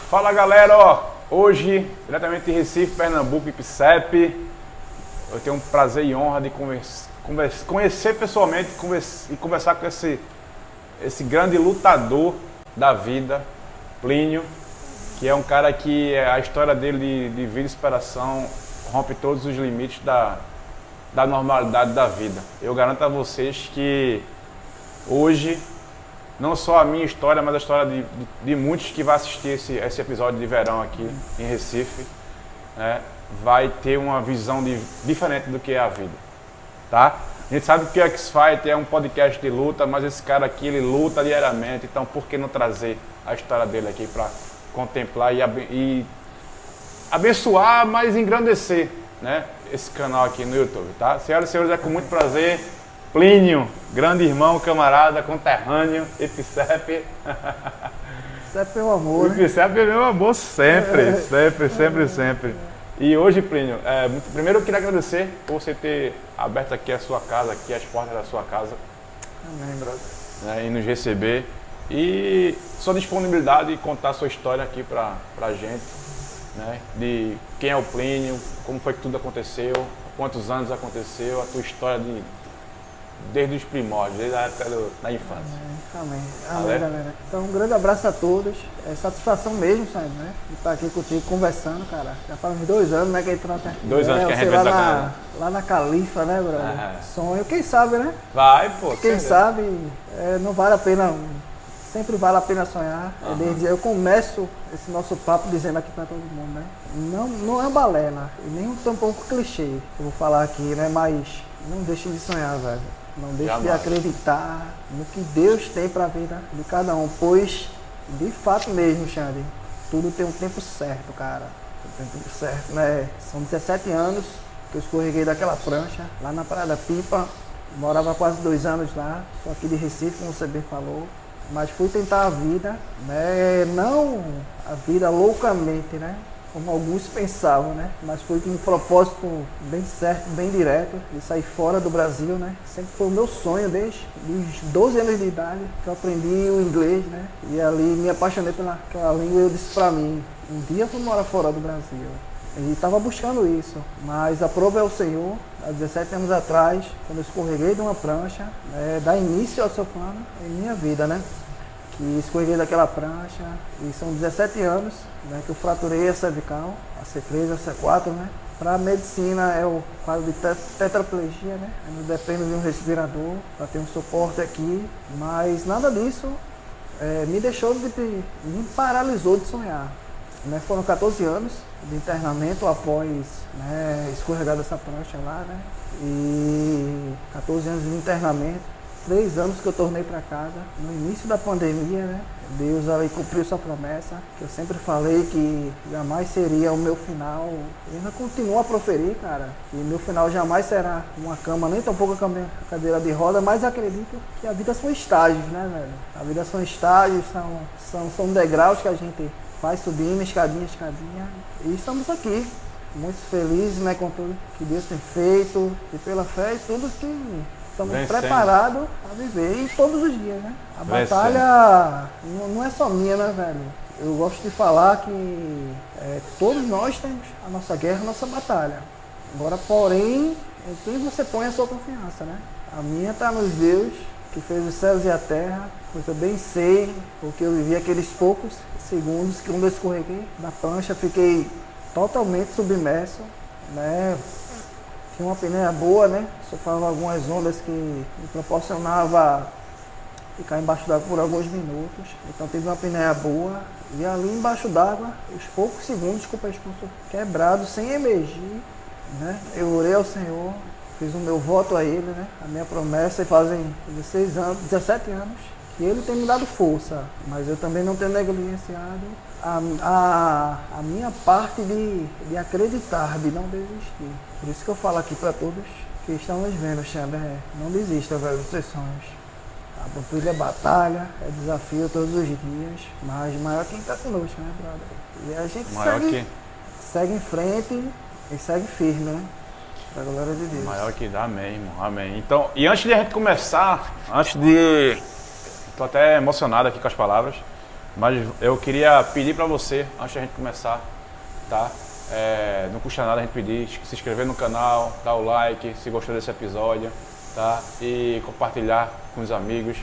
Fala galera, ó, hoje, diretamente de Recife, Pernambuco, IPCEP, eu tenho um prazer e honra de conhecer pessoalmente e conversar com esse grande lutador da vida, Plínio, que é um cara que a história dele de vida e superação rompe todos os limites da normalidade da vida. Eu garanto a vocês que hoje, não só a minha história, mas a história de muitos que vão assistir esse episódio de verão aqui em Recife, né, vai ter uma visão diferente do que é a vida, tá? A gente sabe que o X-Fight é um podcast de luta, mas esse cara aqui, ele luta diariamente, então por que não trazer a história dele aqui para contemplar e abençoar, mas engrandecer, né, esse canal aqui no YouTube, tá? Senhoras e senhores, é com muito prazer, Plínio, grande irmão, camarada, conterrâneo, IPCEP. IPCEP é o amor, né? IPCEP é meu amor sempre, sempre. E hoje, Plínio, primeiro eu queria agradecer por você ter aberto aqui a sua casa, aqui as portas da sua casa. Amém, brother. Né, e nos receber. E sua disponibilidade de contar a sua história aqui pra gente, né? De quem é o Plínio, como foi que tudo aconteceu, quantos anos aconteceu, a tua história desde os primórdios, desde a época da infância. Amém, galera. Então, um grande abraço a todos. É satisfação mesmo, sabe, né? De estar aqui contigo conversando, cara. Já faz uns 2 anos, né, que a gente troca. 2 anos que a gente vai lá na Califa, né, brother? Sonho, quem sabe, né? Vai, pô. Quem sabe, não vale a pena, sempre vale a pena sonhar. Desde eu começo esse nosso papo dizendo aqui pra todo mundo, né? Não é balela, e nem tão pouco clichê que eu vou falar aqui, né? Mas não deixe de sonhar, velho. Não deixe de acreditar no que Deus tem para a vida de cada um, pois, de fato mesmo, Xande, tudo tem um tempo certo, cara. Tudo tem um tempo certo, né? São 17 anos que eu escorreguei daquela prancha, lá na Praia da Pipa. Morava quase 2 anos lá, sou aqui de Recife, como você bem falou. Mas fui tentar a vida, né? Não a vida loucamente, né? Como alguns pensavam, né? Mas foi com um propósito bem certo, bem direto, de sair fora do Brasil, né? Sempre foi o meu sonho desde os 12 anos de idade, que eu aprendi o inglês, né? E ali me apaixonei pelaquela língua e eu disse pra mim, um dia eu vou morar fora do Brasil. E estava buscando isso, mas a prova é o Senhor. Há 17 anos atrás, quando eu escorreguei de uma prancha, dar início ao seu plano em minha vida, né? Que escorreguei daquela prancha, e são 17 anos, né, que eu fraturei a cervical, a C3, a C4, né? Para a medicina é o quadro de tetraplegia, né? Eu dependo de um respirador para ter um suporte aqui, mas nada disso me paralisou de sonhar. Né? Foram 14 anos de internamento após, né, escorregar dessa prancha lá, né? E 14 anos de internamento. 3 anos que eu tornei para casa, no início da pandemia, né? Deus ali cumpriu sua promessa, que eu sempre falei que jamais seria o meu final. E ainda continuo a proferir, cara, que meu final jamais será uma cama, nem tampouco a cadeira de roda, mas acredito que a vida são estágios, né, velho? A vida são estágios, são degraus que a gente vai subindo, escadinha, e estamos aqui. Muito felizes, né, com tudo que Deus tem feito, e pela fé e tudo que estamos preparados a viver, e todos os dias, né? A batalha não é só minha, né, velho? Eu gosto de falar que todos nós temos a nossa guerra, a nossa batalha. Agora, porém, em quem você põe a sua confiança, né? A minha está nos Deus, que fez os céus e a terra, pois eu bem sei, porque eu vivi aqueles poucos segundos que quando eu escorreguei da prancha, fiquei totalmente submerso, né? Tinha uma apneia boa, né? Sofrava algumas ondas que me proporcionava ficar embaixo d'água por alguns minutos. Então tive uma apneia boa. E ali embaixo d'água, os poucos segundos com o pescoço quebrado, sem emergir, né? Eu orei ao Senhor, fiz o meu voto a Ele, né? A minha promessa, e fazem 16 anos, 17 anos, que Ele tem me dado força. Mas eu também não tenho negligenciado a minha parte de acreditar, de não desistir. Por isso que eu falo aqui para todos que estão nos vendo, Xander, não desista, velho, dos seus sonhos. A batalha é batalha, é desafio todos os dias, mas maior quem está conosco, né, brother? E a gente segue em frente e segue firme, né? Pra glória de Deus. Maior que dá, amém, irmão, amém. Então, e antes de a gente começar, tô até emocionado aqui com as palavras, Mas eu queria pedir para você, antes da gente começar, tá? Não custa nada a gente pedir, se inscrever no canal, dar o like, se gostou desse episódio, tá? E compartilhar com os amigos.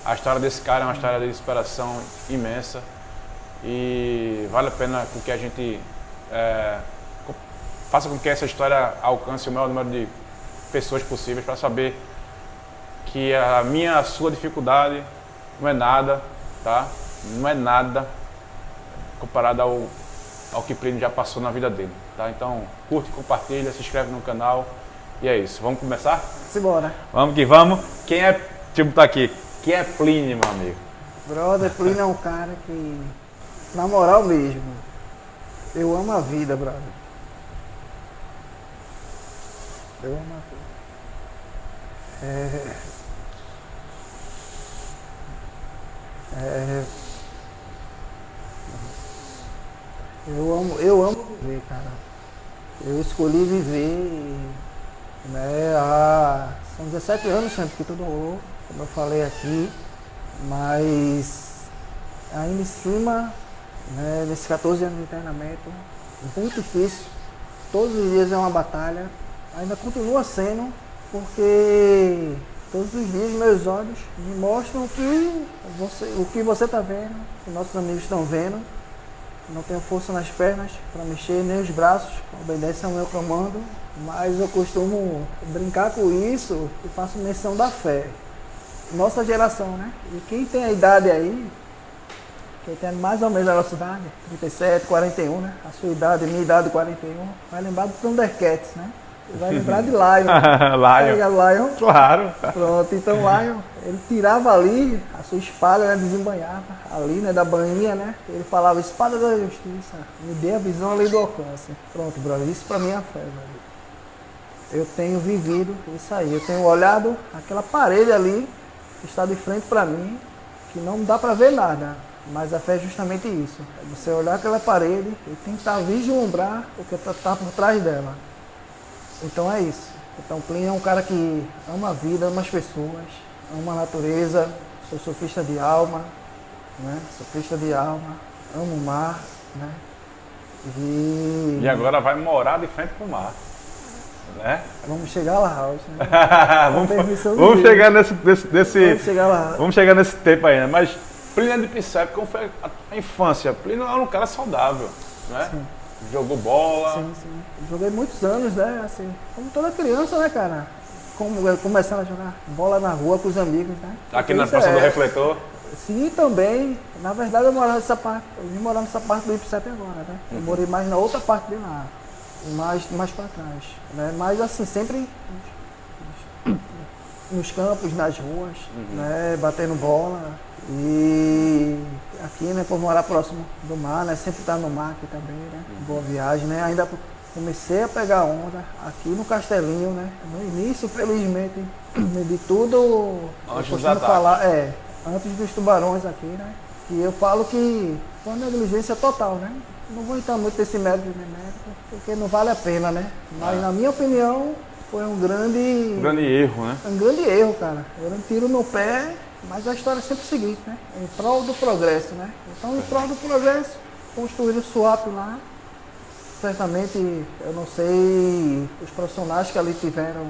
A história desse cara é uma história de inspiração imensa e vale a pena com que a gente faça com que essa história alcance o maior número de pessoas possíveis para saber que a sua dificuldade não é nada, tá? Não é nada comparado ao que Plínio já passou na vida dele, tá? Então, curte, compartilha, se inscreve no canal e é isso. Vamos começar? Simbora. Vamos que vamos. Quem é, tipo, tá aqui? Quem é Plínio, meu amigo? Brother, Plínio é um cara que, na moral mesmo, eu amo a vida, brother. Eu amo a vida. Eu amo viver, cara. Eu escolhi viver, né, são 17 anos sempre que tudo rolou, como eu falei aqui, mas ainda em cima, né, nesses 14 anos de internamento, muito difícil, todos os dias é uma batalha, ainda continua sendo, porque todos os dias meus olhos me mostram o que você está vendo, o que nossos amigos estão vendo. Não tenho força nas pernas para mexer, nem os braços, obedecem ao meu comando, mas eu costumo brincar com isso e faço menção da fé. Nossa geração, né? E quem tem a idade aí, quem tem mais ou menos a nossa idade, 37, 41, né? A sua idade, minha idade, 41, vai lembrar do Thundercats, né? Vai lembrar de Lion. Lion. Claro. Pronto, então Lion, ele tirava ali a sua espada, né, desembanhava ali, né, da bainha, né? Ele falava, espada da justiça, me dê a visão ali do alcance. Pronto, brother, isso pra mim é a fé, velho. Eu tenho vivido isso aí, eu tenho olhado aquela parede ali, que está de frente pra mim, que não dá pra ver nada. Mas a fé é justamente isso. É você olhar aquela parede e tentar vislumbrar o que tá por trás dela. Então é isso. Então Plínio é um cara que ama a vida, ama as pessoas, ama a natureza, sou surfista de alma, né? Surfista de alma, amo o mar, né? E agora vai morar de frente pro mar, né? Vamos chegar lá, House, né? vamos chegar nesse Vamos chegar lá. Vamos chegar nesse tempo ainda, mas Plínio de Picep, como foi a infância? Plínio era um cara saudável, né? Sim. Jogou bola. Sim. Joguei muitos anos, né? Assim, como toda criança, né, cara? Começando a jogar bola na rua com os amigos, né? Aqui na Praça do Refletor? Sim, também. Na verdade, eu morava nessa parte. Eu vim morar nessa parte do IPCEP agora, né? Eu morei mais na outra parte de lá. Mais pra trás. Né? Mas assim, sempre nos campos, nas ruas, né? Batendo bola. E aqui, né, por morar próximo do mar, né, sempre estar no mar aqui também, né, Boa Viagem, né, ainda comecei a pegar onda aqui no Castelinho, né, no início, felizmente, de tudo, eu costumo falar, antes dos tubarões aqui, né, que eu falo que foi uma negligência total, né, não vou entrar muito nesse mérito, porque não vale a pena, né, mas na minha opinião, foi um grande erro, né? Um grande erro, cara, era um tiro no pé. Mas a história é sempre o seguinte, né? Em prol do progresso, né? Então, em prol do progresso, construíram o SWAP lá. Certamente, eu não sei, os profissionais que ali tiveram,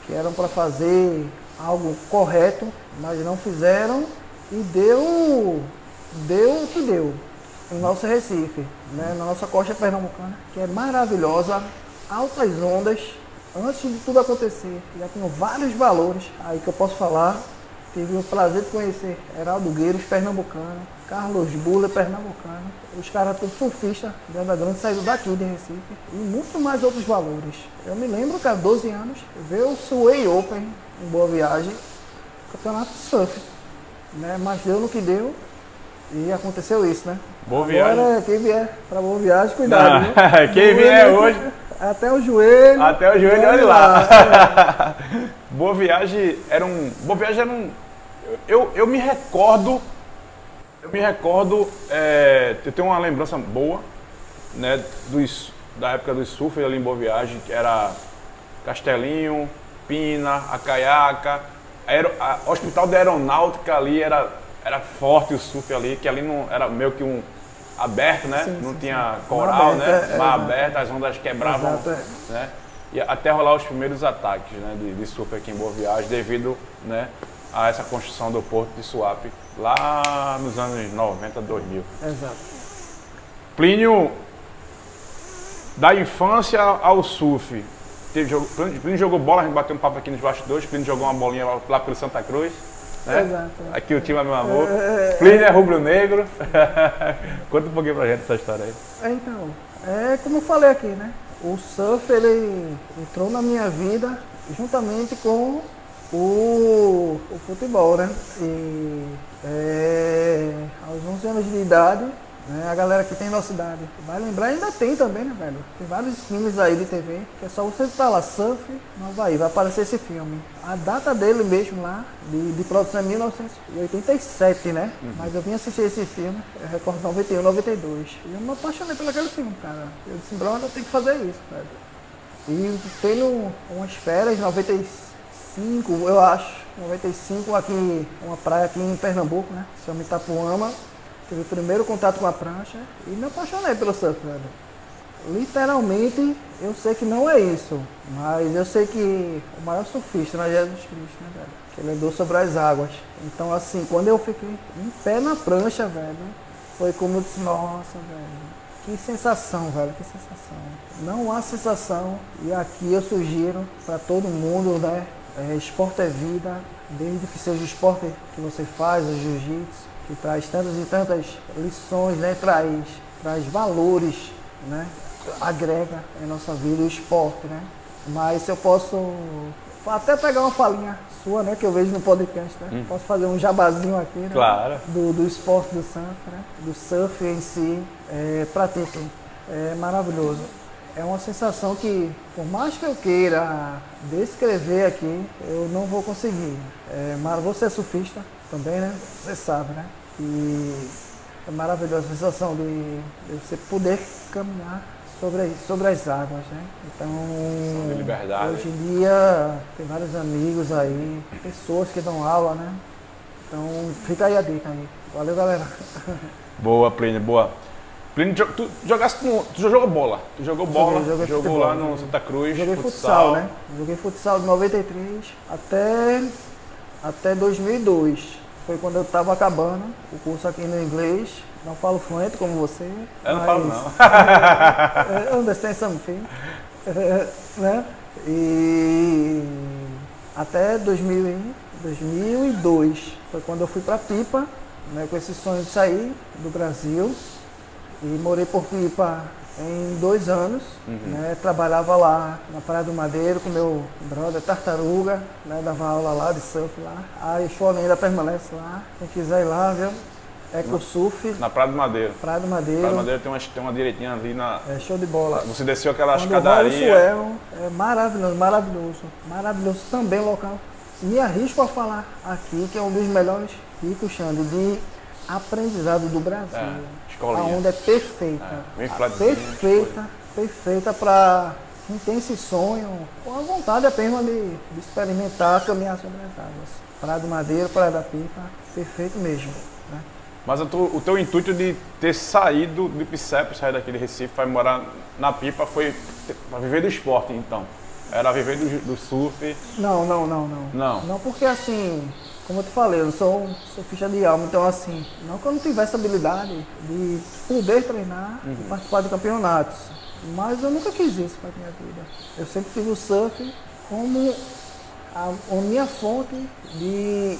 que eram para fazer algo correto, mas não fizeram e deu o que deu em nosso Recife, né? Na nossa costa pernambucana, que é maravilhosa, altas ondas. Antes de tudo acontecer, já tinham vários valores aí que eu posso falar. Tive o prazer de conhecer Heraldo Gueiros, pernambucano, Carlos Buller, pernambucano, os caras todos surfistas, de Onda Grande, saíram daqui de Recife, e muito mais outros valores. Eu me lembro, cara, 12 anos, ver o Sway Open em Boa Viagem, campeonato de surf, né? Mas deu no que deu e aconteceu isso, né? Boa Viagem. Agora, quem vier para Boa Viagem, cuidado. Quem vier hoje... Até o joelho. Olha lá. Boa Viagem era um... Eu me recordo, eu tenho uma lembrança boa, né, da época dos surf ali em Boa Viagem, que era Castelinho, Pina, a Caiaca, o Hospital da Aeronáutica ali era era forte o surf ali, que ali não era meio que um aberto, né? Sim, não sim, tinha sim. coral, Mar né? aberto, Mar exato. aberto, as ondas quebravam, Exato, né? E até rolar os primeiros ataques, né, de surf aqui em Boa Viagem, devido, né, a essa construção do porto de Suape, lá nos anos 90, 2000. Exato. Plínio, da infância ao surf, Plínio jogou bola, a gente bateu um papo aqui nos bastidores, Plínio jogou uma bolinha lá pelo Santa Cruz, né? Exato. Aqui o time é meu amor. Plínio é rubro-negro. Conta um pouquinho pra gente essa história aí. Então, como eu falei aqui, né? O surf, ele entrou na minha vida juntamente com o futebol, né? E aos 11 anos de idade, né, a galera que tem nossa idade vai lembrar, ainda tem também, né, velho? Tem vários filmes aí de TV, que é só você estar lá, surf, no Havaí, vai aparecer esse filme. A data dele mesmo lá, de produção é 1987, né? Mas eu vim assistir esse filme, eu recordo 91, 92. E eu me apaixonei por aquele filme, cara. Eu disse, brother, tem que fazer isso, velho. E tendo umas férias, 95, eu acho, 95, aqui, uma praia aqui em Pernambuco, né? Se chama Itapuama. Tive o primeiro contato com a prancha e me apaixonei pelo surf, velho. Literalmente, eu sei que não é isso, mas eu sei que o maior surfista é Jesus Cristo, né, velho? Que ele andou sobre as águas. Então, assim, quando eu fiquei em pé na prancha, velho, foi como eu disse, nossa, velho, que sensação, velho, que sensação. Não há sensação, e aqui eu sugiro para todo mundo, né? Esporte é vida, desde que seja o esporte que você faz, o jiu-jitsu, que traz tantas e tantas lições, né? Traz valores, né? Agrega em nossa vida o esporte, né? Mas se eu posso até pegar uma falinha sua, né? Que eu vejo no podcast, né? Posso fazer um jabazinho aqui, né? Claro. Do esporte do surf, né? Do surf em si, pratico. É maravilhoso. É uma sensação que, por mais que eu queira descrever aqui, eu não vou conseguir. Mas você é surfista também, né? Você sabe, né? E é maravilhosa a sensação de você poder caminhar sobre as águas, né? Então, de liberdade. Hoje em dia, tem vários amigos aí, pessoas que dão aula, né? Então, fica aí a dica aí. Valeu, galera. Boa, Plínio, boa. Plínio, tu jogou bola? Tu jogou bola? Joguei jogou futebol, lá no Santa Cruz? Joguei futsal, né? Joguei futsal de 93 até 2002. Foi quando eu estava acabando o curso aqui no inglês. Não falo fluente como você. Eu não falo não. Understand something. Né? E até 2002 foi quando eu fui para Pipa, né, com esse sonho de sair do Brasil. E morei por Pipa em 2 anos, né? Trabalhava lá na Praia do Madeiro com meu brother Tartaruga, né? Dava aula lá de surf lá. A escola ainda permanece lá, quem quiser ir lá, viu? EcoSurf. Na Praia do Madeiro. Praia do Madeiro. Praia do Madeiro tem uma direitinha ali na... É show de bola. Você desceu aquela Quando rola o escadaria. swell, é maravilhoso, maravilhoso. Maravilhoso também o local. Me arrisco a falar aqui que é um dos melhores picos, Xande, de aprendizado do Brasil. Escolinha. A onda é perfeita. Bem flatzinha, Perfeita para quem tem esse sonho, com a vontade apenas de experimentar, caminhar sobre as águas. Praia do Madeiro, Praia da Pipa, perfeito mesmo. Né? Mas o teu intuito de ter saído do IPSEP, sair daquele Recife, para morar na Pipa, foi para viver do esporte, então? Era viver do surf? Não. Não, porque assim, como eu te falei, eu sou surfista de alma, então assim, não que eu não tivesse habilidade de poder treinar e participar de campeonatos, mas eu nunca quis isso para minha vida. Eu sempre tive o surf como a minha fonte de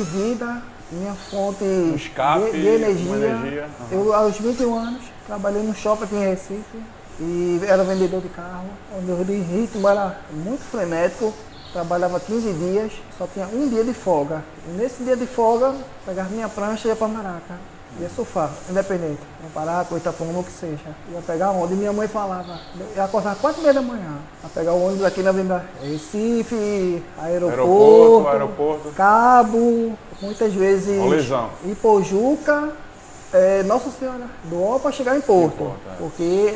vida, minha fonte escape, de energia. energia. Eu, aos 21 anos, trabalhei no shopping aqui em Recife e era vendedor de carro, onde o ritmo era muito frenético. Trabalhava 15 dias, só tinha um dia de folga. E nesse dia de folga, pegava minha prancha e ia para Maraca. Ia surfar, independente. Ia parar, Itapuama, o que seja. Ia pegar onde minha mãe falava. Ia acordar 4h30 da manhã. Ia pegar o ônibus aqui na Avenida Recife, aeroporto, aeroporto. Cabo, muitas vezes Rolezão. Ipojuca Nossa Senhora, do Ó para chegar em Porto. Porque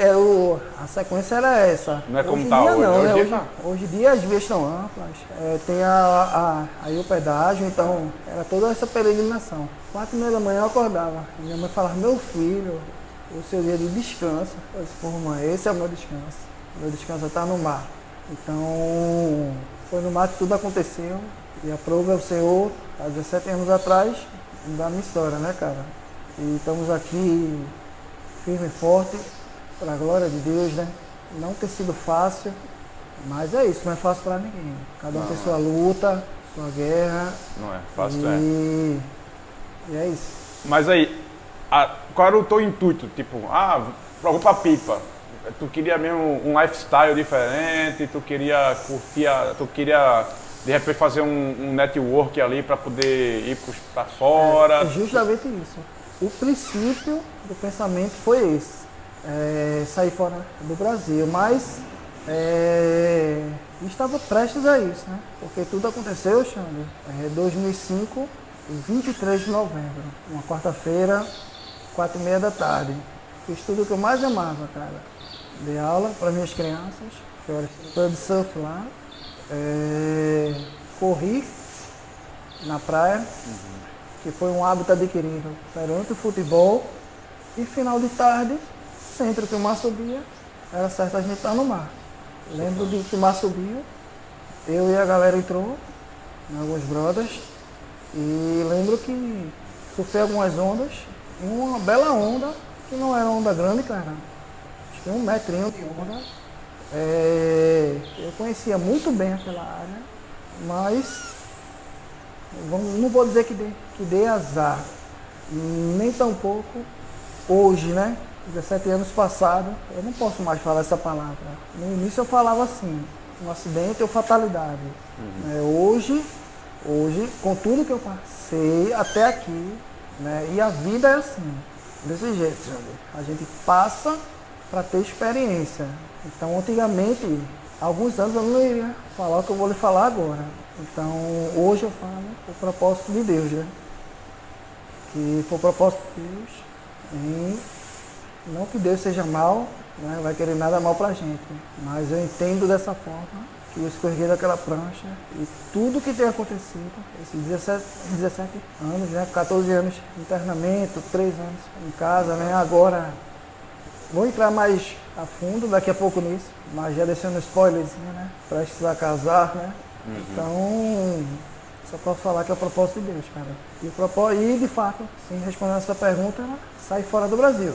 a sequência era essa. Não é como tá hoje. Não, né? Hoje em dia as vias estão amplas, tem aí o pedágio, então era toda essa peregrinação. 4h30 da manhã eu acordava. Minha mãe falava, meu filho, o seu dia de descanso. Eu disse, pô, mãe, esse é o meu descanso. Meu descanso está no mar. Então, foi no mar que tudo aconteceu. E aprova o Senhor, há 17 anos atrás, da minha história, né, cara? E estamos aqui firme e forte, para a glória de Deus, né? Não tem sido fácil, mas é isso, não é fácil para ninguém. Cada um tem sua luta, sua guerra. Não é fácil, e é isso. Mas aí, qual era o teu intuito? Tipo, vou pra Pipa. Tu queria mesmo um lifestyle diferente, tu queria curtir, tu queria de repente fazer um network ali para poder ir para fora. É justamente isso. O princípio do pensamento foi esse, sair fora do Brasil, mas estava prestes a isso, né? Porque tudo aconteceu, Xande, 2005, 23 de novembro, uma quarta-feira, 4h30 da tarde. Fiz tudo que eu mais amava, cara. Dei aula para minhas crianças, eu era instrutor de surf lá, corri na praia, que foi um hábito adquirido perante o futebol, e final de tarde, sempre que o mar subia, era certo a gente estar no mar. Lembro de que o mar subiu, eu e a galera entrou, alguns brothers, e lembro que surfei algumas ondas, e uma bela onda, que não era onda grande, cara, acho que 1 metrinho de onda. Eu conhecia muito bem aquela área, mas não vou dizer que dê azar, nem tampouco hoje, né? 17 anos passados, eu não posso mais falar essa palavra. No início eu falava assim, um acidente ou fatalidade. Hoje, com tudo que eu passei até aqui, né? E a vida é assim, desse jeito, a gente passa para ter experiência. Então, antigamente, alguns anos eu não iria falar o que eu vou lhe falar agora. Então, hoje eu falo o propósito de Deus, né? Que foi o propósito de Deus, e não que Deus seja mal, né? Vai querer nada mal pra gente, mas eu entendo dessa forma, que eu escorreguei daquela prancha, e tudo que tem acontecido, esses 17 anos, né? 14 anos de internamento, 3 anos em casa, né? Agora, vou entrar mais a fundo daqui a pouco nisso, mas já deixando um spoilerzinho, né? Prestes a casar, né? Então, só posso falar que é o propósito de Deus, cara. E de fato, sim, respondendo essa pergunta, sair fora do Brasil.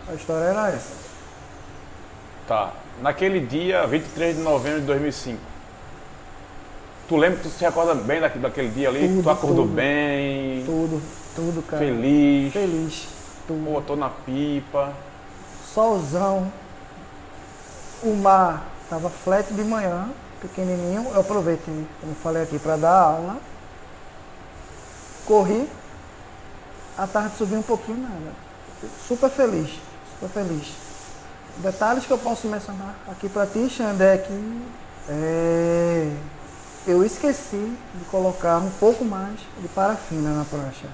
A história era essa. Tá. Naquele dia, 23 de novembro de 2005, tu lembra que tu se recorda bem daquele dia ali? Tudo, tu acordou tudo. bem? Tudo, cara. Feliz? Feliz. Tudo. Pô, tô na pipa. Solzão. O mar tava flat de manhã, pequenininho. Eu aproveitei, como falei aqui, para dar aula. Corri. À tarde subi um pouquinho, nada. Super feliz, super feliz. Detalhes que eu posso mencionar aqui para ti, Xande, é que eu esqueci de colocar um pouco mais de parafina na prancha.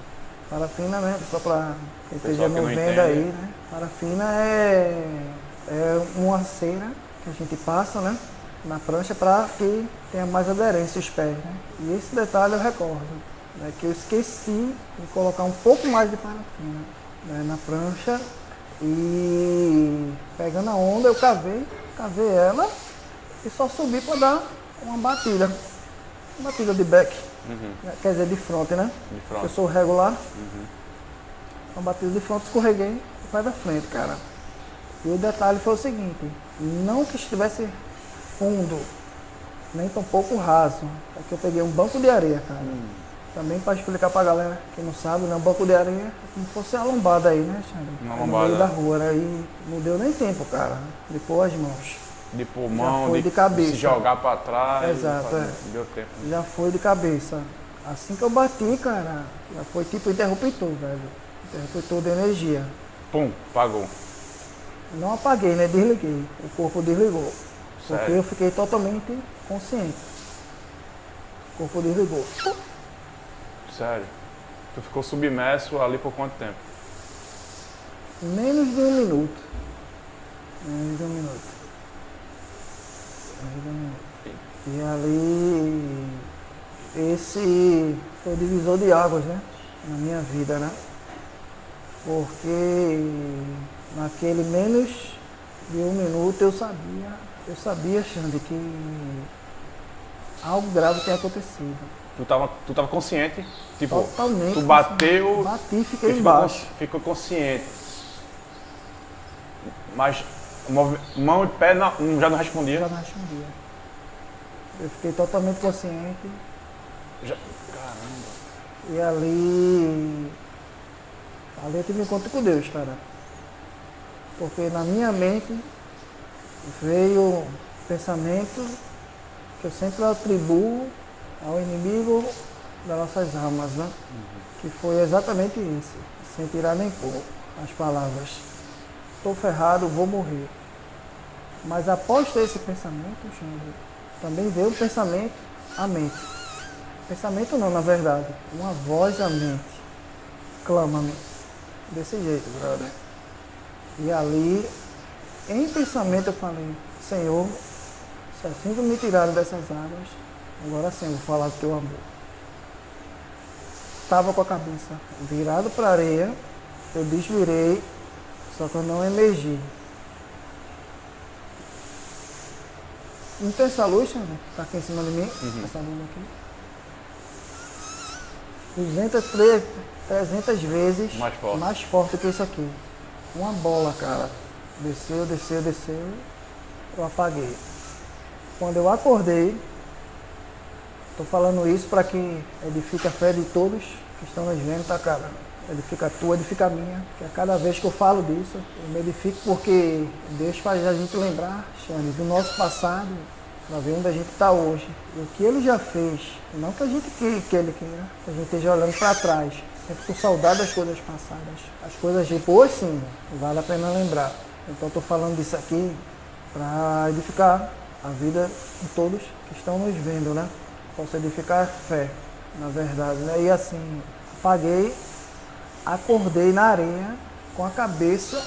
Parafina, né? Só para quem esteja não vendo aí, né? Parafina é uma cera que a gente passa, né? Na prancha para que tenha mais aderência os pés, né? E esse detalhe eu recordo, né? Que eu esqueci de colocar um pouco mais de parafina, né? Na prancha, e pegando a onda eu cavei ela e só subi para dar uma batida de back, quer dizer, de front, né? De front. Eu sou regular, uma batida de front, escorreguei e vai da frente, cara. E o detalhe foi o seguinte, não que estivesse fundo, nem tampouco raso, é que eu peguei um banco de areia, cara. Também para explicar pra galera que não sabe, né? Um banco de areia é como se fosse a lombada aí, né, Xande? Uma no meio da rua, né? E não deu nem tempo, cara, de pôr as mãos. De pulmão, de cabeça. se jogar pra trás. Exato, Deu tempo. Já foi de cabeça. Assim que eu bati, cara, já foi tipo interruptor, velho. Interruptor de energia. Pum, apagou. Não apaguei, né? Desliguei. O corpo desligou. Sério? Porque eu fiquei totalmente consciente. O corpo desligou. Sério? Tu ficou submerso ali por quanto tempo? Menos de um minuto. Menos de um minuto. Menos de um minuto. E ali, esse foi o divisor de águas, né? Na minha vida, né? Porque naquele menos de um minuto eu sabia, Xande, que algo grave tinha acontecido. Tu tava consciente? Tipo, Totalmente. tu bateu. Bati e fiquei e embaixo. ficou consciente. Mas mão e pé já não respondia? Já não respondia. Eu fiquei totalmente consciente. Caramba. E ali eu tive um encontro com Deus, cara. Porque na minha mente veio um pensamento que eu sempre atribuo ao inimigo das nossas almas, né? Que foi exatamente isso, sem tirar nem pôr as palavras. Estou ferrado, vou morrer. Mas após ter esse pensamento, Xande, também veio o pensamento à mente. Pensamento não, na verdade. Uma voz à mente. Clama-me. Desse jeito, brother. E ali, em pensamento, eu falei, Senhor, se assim que me tiraram dessas águas, agora sim eu vou falar do teu amor. Estava com a cabeça virada para a areia, eu desvirei, só que eu não emergi. Não tem essa luz, né? Tá aqui em cima de mim, essa luz aqui. 300 vezes mais forte que isso aqui. Uma bola, cara. Desceu, desceu, desceu. Eu apaguei. Quando eu acordei, tô falando isso para que edifique a fé de todos que estão nos vendo, tá, cara? Edifica a tua, edifica a minha. Que a cada vez que eu falo disso, eu me edifico porque Deus faz a gente lembrar, Xande, do nosso passado, para ver onde a gente está hoje. E o que Ele já fez. Não que a gente que Ele queira, que a gente esteja olhando para trás. Sempre com saudade das coisas passadas. As coisas de hoje, sim, vale a pena lembrar. Então estou falando disso aqui para edificar a vida de todos que estão nos vendo, né? Posso edificar a fé, na verdade, né? E assim, apaguei, acordei na areia com a cabeça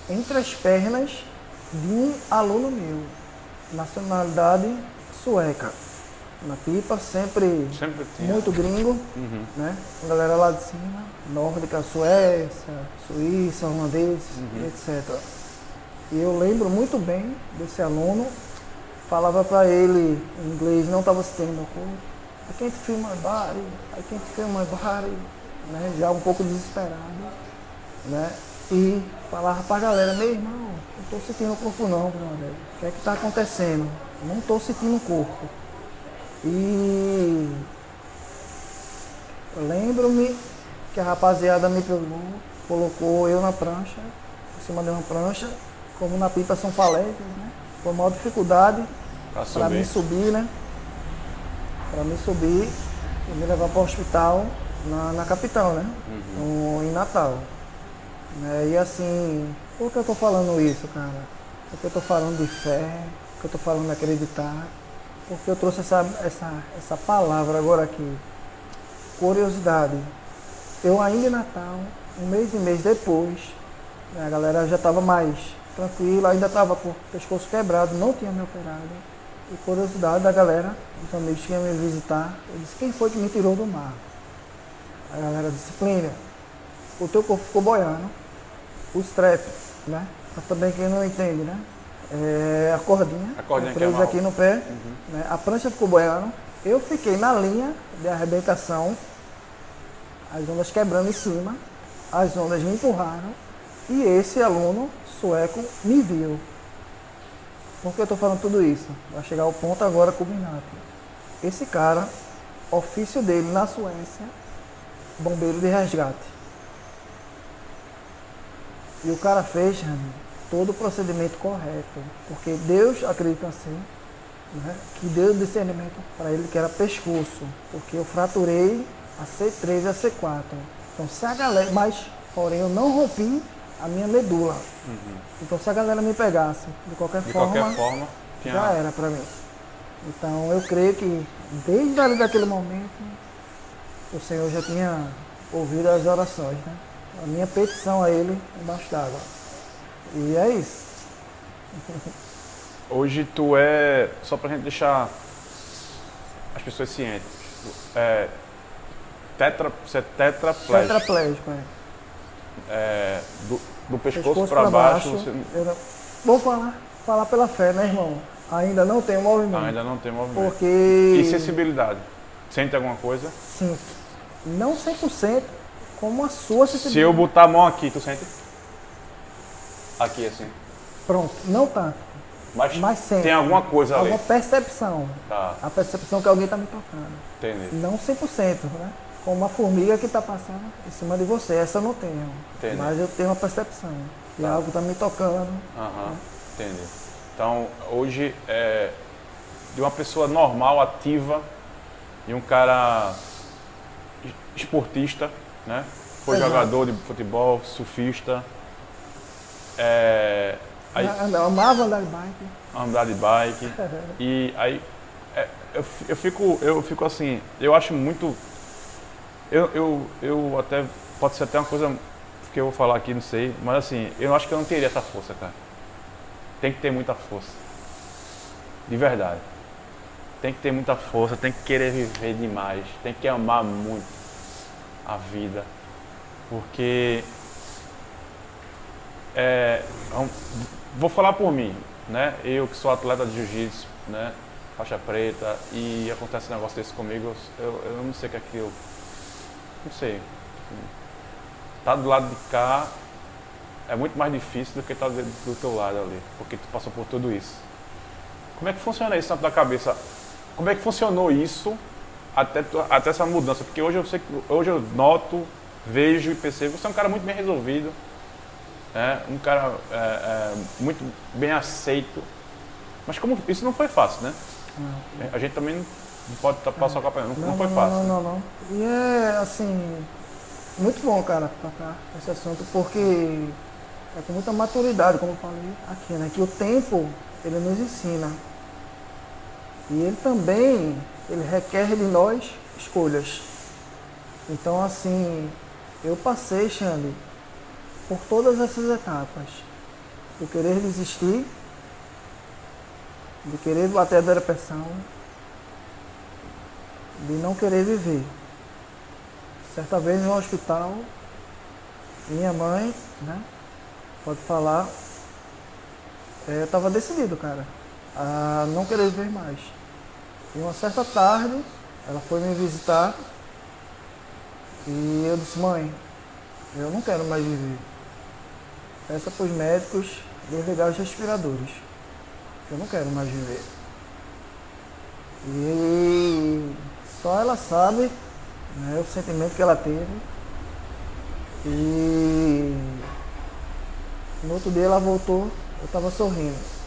entre as pernas de um aluno meu, nacionalidade sueca. Na pipa, sempre muito gringo, né? A galera lá de cima, nórdica, Suécia, Suíça, holandeses, etc. E eu lembro muito bem desse aluno, falava para ele em inglês, não estava citando meu corpo, I can't feel my body, I can't feel my body, né? Já um pouco desesperado, né? E falava para a galera, meu irmão, não estou sentindo o corpo não, brother. O que é que está acontecendo? Não estou sentindo o corpo. E eu lembro-me que a rapaziada me pegou, colocou eu na prancha, em cima de uma prancha, como na pipa são falésias, né? Foi a maior dificuldade para me subir, né? Para me subir e me levar para o hospital na capital, né? Em Natal. E assim, por que eu tô falando isso, cara? Porque eu tô falando de fé, porque eu tô falando de acreditar, porque eu trouxe essa palavra agora aqui. Curiosidade. Eu ainda em Natal, um mês e mês depois, a galera já estava mais tranquila, ainda estava com o pescoço quebrado, não tinha me operado. E curiosidade da galera, os amigos que iam me visitar, eu disse, quem foi que me tirou do mar? A galera disse, Plínio, o teu corpo ficou boiando, o strap, né? Mas também quem não entende, né? A cordinha presa aqui no pé, né? A prancha ficou boiando, eu fiquei na linha de arrebentação, as ondas quebrando em cima, as ondas me empurraram e esse aluno sueco me viu. Por que eu estou falando tudo isso? Vai chegar ao ponto agora culminante. Esse cara, ofício dele na Suécia, bombeiro de resgate. E o cara fez, todo o procedimento correto. Porque Deus acredita assim, né, que deu discernimento para ele que era pescoço. Porque eu fraturei a C3 e a C4. Então se a galera. Mas, porém, eu não rompi a minha medula. Então se a galera me pegasse, de qualquer forma já era para mim. Então eu creio que desde ali daquele momento, o Senhor já tinha ouvido as orações, né? a minha petição a Ele embaixo d'água. E é isso. Hoje tu é, só pra gente deixar as pessoas cientes, você é tetraplégico. Tetraplégico, Do pescoço para baixo. Você... Vou falar pela fé, né, irmão? Ainda não tem movimento. Ainda não tem movimento. Porque... E sensibilidade? Sente alguma coisa? Sim. Não 100%, como a sua sensibilidade. Se eu botar a mão aqui, tu sente? Aqui, assim. Pronto, não tanto. Mas sente. Tem alguma coisa ali? Alguma percepção. Tá. A percepção que alguém está me tocando. Entendi. Não 100%, né? Como uma formiga que está passando em cima de você. Essa eu não tenho. Entendi. Mas eu tenho uma percepção. Que algo está me tocando. Aham, entendi. Então, hoje, de uma pessoa normal, ativa, e um cara esportista, né? Foi Exato. jogador de futebol, surfista. Eu amava andar de bike. Andar de bike. E aí, eu fico assim, eu acho muito... Eu até, pode ser até uma coisa que eu vou falar aqui, não sei, mas assim, eu acho que eu não teria essa força, cara. Tem que ter muita força. De verdade. Tem que ter muita força, tem que querer viver demais, tem que amar muito a vida. Porque vou falar por mim, né? Eu que sou atleta de jiu-jitsu, né? Faixa preta, e acontece um negócio desse comigo, eu não sei o que é que eu... Não sei. Tá do lado de cá é muito mais difícil do que tá do teu lado ali, porque tu passou por tudo isso. Como é que funciona isso dentro da cabeça? Como é que funcionou isso até essa mudança? Porque hoje eu noto, vejo e percebo que você é um cara muito bem resolvido, um cara muito bem aceito. Mas como isso não foi fácil, né? Não. A gente também não pode passar o capel, não foi fácil. Não. E é assim, muito bom, cara, tocar esse assunto, porque é com muita maturidade, como eu falei aqui, né? Que o tempo, ele nos ensina. E ele também, ele requer de nós escolhas. Então, assim, eu passei, Xande, por todas essas etapas. De querer desistir, de querer bater a depressão, de não querer viver. Certa vez no hospital, minha mãe, né, pode falar, eu estava decidido, cara, a não querer viver mais. E uma certa tarde, ela foi me visitar e eu disse: mãe, eu não quero mais viver. Peça para os médicos desligar os respiradores. Eu não quero mais viver. E só ela sabe, né, o sentimento que ela teve. E no outro dia ela voltou, eu estava sorrindo.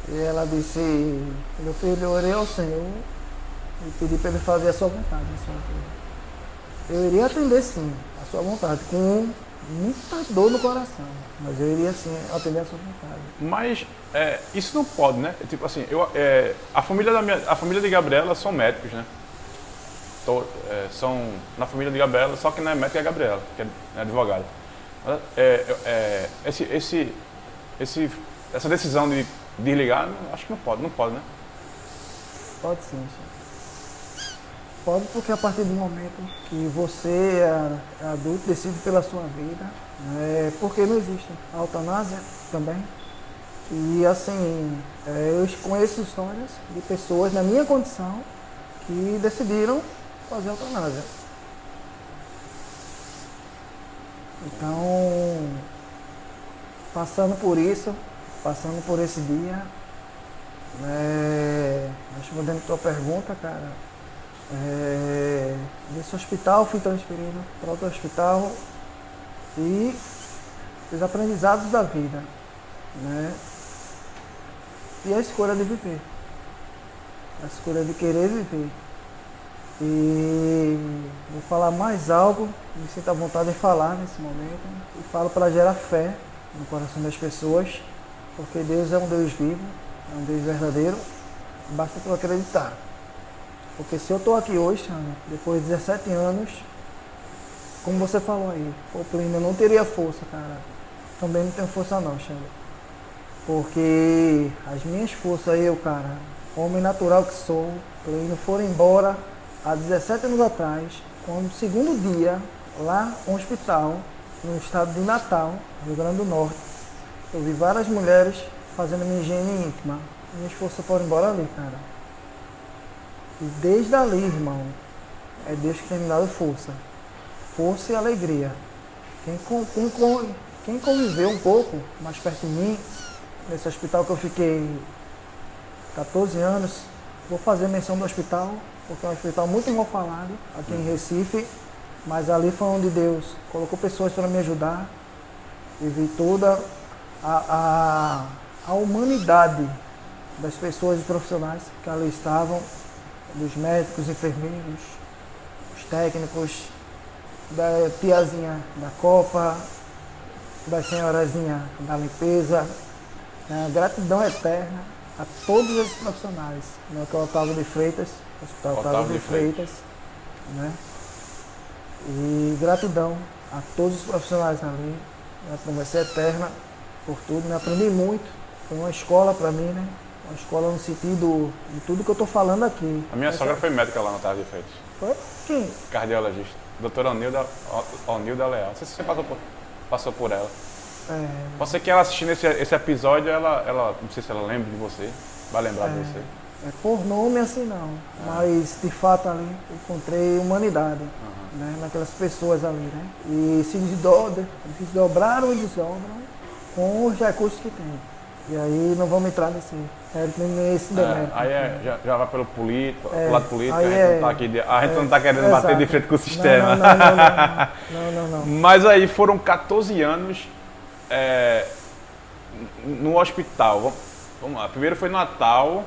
E ela disse: meu filho, eu orei ao Senhor e pedi para ele fazer a sua vontade. Eu iria atender sim a sua vontade, com muita dor no coração, mas eu iria sim atender a sua vontade. Mas isso não pode, né? Tipo assim, a família de Gabriela são médicos, né? São na família de Gabriela, só que não é médica, é Gabriela, que é advogada. Essa decisão de desligar, acho que não pode, né? Pode sim, senhor. Pode, porque a partir do momento que você é adulto, decide pela sua vida, porque não existe a eutanásia também. E assim, eu conheço histórias de pessoas na minha condição que decidiram fazer a eutanásia. Então, passando por isso, passando por esse dia, respondendo a tua pergunta, cara, desse hospital fui transferido para outro hospital e os aprendizados da vida, né? E a escolha de viver, a escolha de querer viver. E vou falar mais algo, me sinto à vontade de falar nesse momento, e falo para gerar fé no coração das pessoas, porque Deus é um Deus vivo, é um Deus verdadeiro, basta tu acreditar. Porque se eu estou aqui hoje, depois de 17 anos, como você falou aí, pô, Plínio, eu não teria força, cara. Também não tenho força não, Xande. Porque as minhas forças aí, eu, cara, homem natural que sou, Plínio, foram embora há 17 anos atrás, quando no segundo dia, lá no hospital, no estado de Natal, Rio Grande do Norte, eu vi várias mulheres fazendo minha higiene íntima. Minhas forças foram embora ali, cara. E desde ali, irmão, é Deus que tem me dado força. Força e alegria. Quem conviveu um pouco mais perto de mim, nesse hospital que eu fiquei 14 anos, vou fazer menção do hospital, porque é um hospital muito mal falado aqui em Recife, mas ali foi onde Deus colocou pessoas para me ajudar e vi toda a humanidade das pessoas e profissionais que ali estavam, dos médicos, enfermeiros, os técnicos, da tiazinha da copa, da senhorazinha da limpeza, né? Gratidão eterna a todos esses profissionais, né? Que é o Otávio de Freitas, Hospital Otávio de Freitas, né? E gratidão a todos os profissionais ali, gratidão vai ser eterna por tudo, me aprendi muito, foi uma escola para mim, né? Uma escola no sentido de tudo que eu estou falando aqui. A minha sogra foi médica lá no Otávio de Freitas. Foi? Quem? Cardiologista. Doutora Onilda Leal. Não sei se você passou por ela. É, Pode ser que ela assistindo esse episódio, ela não sei se ela lembra de você, vai lembrar de você. por nome assim não, mas de fato ali eu encontrei humanidade, né, naquelas pessoas ali, né? E se desdobraram e desdobram com os recursos que tem. E aí não vamos entrar nesse demérito. Aí já vai pelo lado político, a gente não está querendo exato. bater de frente com o sistema. Não. Mas aí foram 14 anos no hospital. Vamos lá, primeiro foi Natal.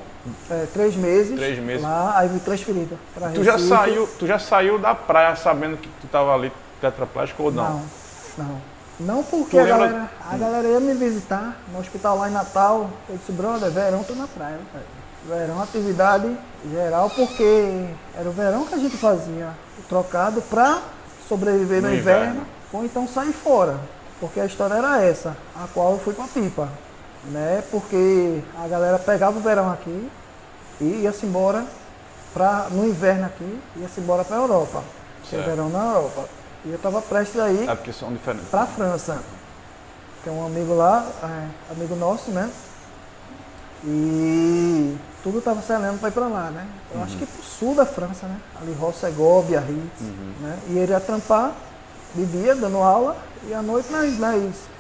3 meses. 3 meses. Lá, aí me transferido para Recife. Tu já saiu da praia sabendo que tu estava ali tetraplégico ou não? Não porque a galera ia me visitar no hospital lá em Natal. Eu disse, brother, verão, tô na praia. Cara. Verão, atividade geral, porque era o verão que a gente fazia o trocado para sobreviver no inverno, ou então sair fora. Porque a história era essa, a qual eu fui para Pipa. Né? Porque a galera pegava o verão aqui e ia-se embora no inverno aqui, ia-se embora para a Europa. Tinha verão na Europa. E eu estava prestes a ir para a França. Tem um amigo lá, amigo nosso, né? E tudo estava selando para ir para lá, né? Eu acho que para o sul da França, né? Ali Rossegó, Biarritz, né? E ele ia trampar de dia, dando aula, e à noite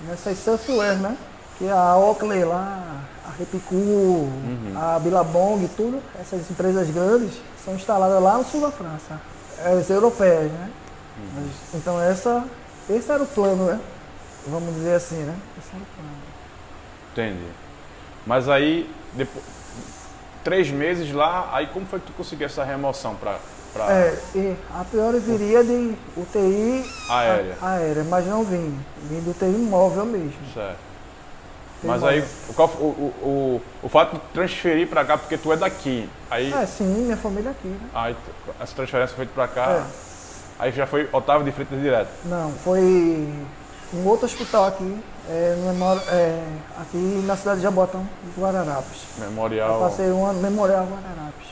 nessas surfwear, né? Que é a Oakley lá, a Repicu, a Billabong, tudo, essas empresas grandes são instaladas lá no sul da França. As europeias, né? Então esse era o plano, né? Vamos dizer assim, né? Esse era o plano. Entendi. Mas aí, depois, 3 meses lá, aí como foi que tu conseguiu essa remoção para... E a priori viria de UTI aérea, mas não vim de UTI móvel mesmo. Certo. Mas aí, o fato de transferir para cá, porque tu é daqui, aí... Sim, minha família aqui, né? Aí essa transferência foi para cá, aí já foi Otávio de Freitas direto? Não, foi um outro hospital aqui, aqui na cidade de Jabotão, de Guararapes. Memorial... Eu passei um ano, Memorial Guararapes.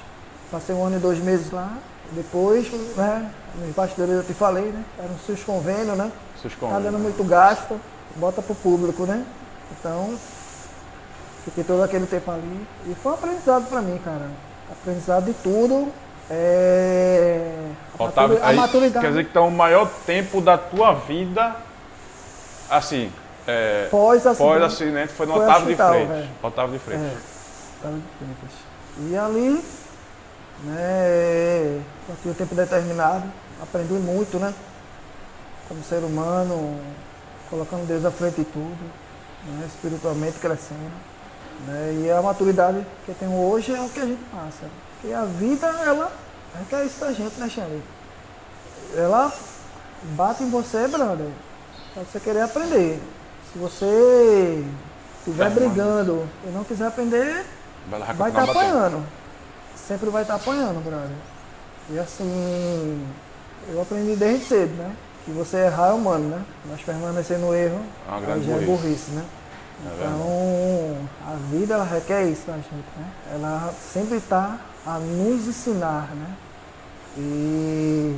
Passei 1 ano e 2 meses lá, depois, né, nos bastidores eu te falei, né? Era um SUS convênio, né? Tá dando muito gasto, bota pro público, né? Então, fiquei todo aquele tempo ali e foi um aprendizado para mim, cara. Aprendizado de tudo. A maturidade. Quer dizer que então o maior tempo da tua vida, assim, pós-acidente, foi no Otávio de Freitas. Otávio de Freitas. Otávio de Freitas. E ali, né, eu tinha um tempo determinado, aprendi muito, né? Como ser humano, colocando Deus à frente de tudo. Né, espiritualmente crescendo, né, e a maturidade que eu tenho hoje é o que a gente passa, porque a vida, ela é isso da gente, né, Xande? Ela bate em você, brother, pra você querer aprender. Se você estiver brigando e não quiser aprender, vai estar apanhando, sempre vai estar apanhando, brother. E assim, eu aprendi desde cedo, né, que você errar é humano, né? Mas permanecer no erro É uma grande já é burrice. burrice, né? É verdade. Então, a vida ela requer isso da gente, né? Ela sempre está a nos ensinar, né? E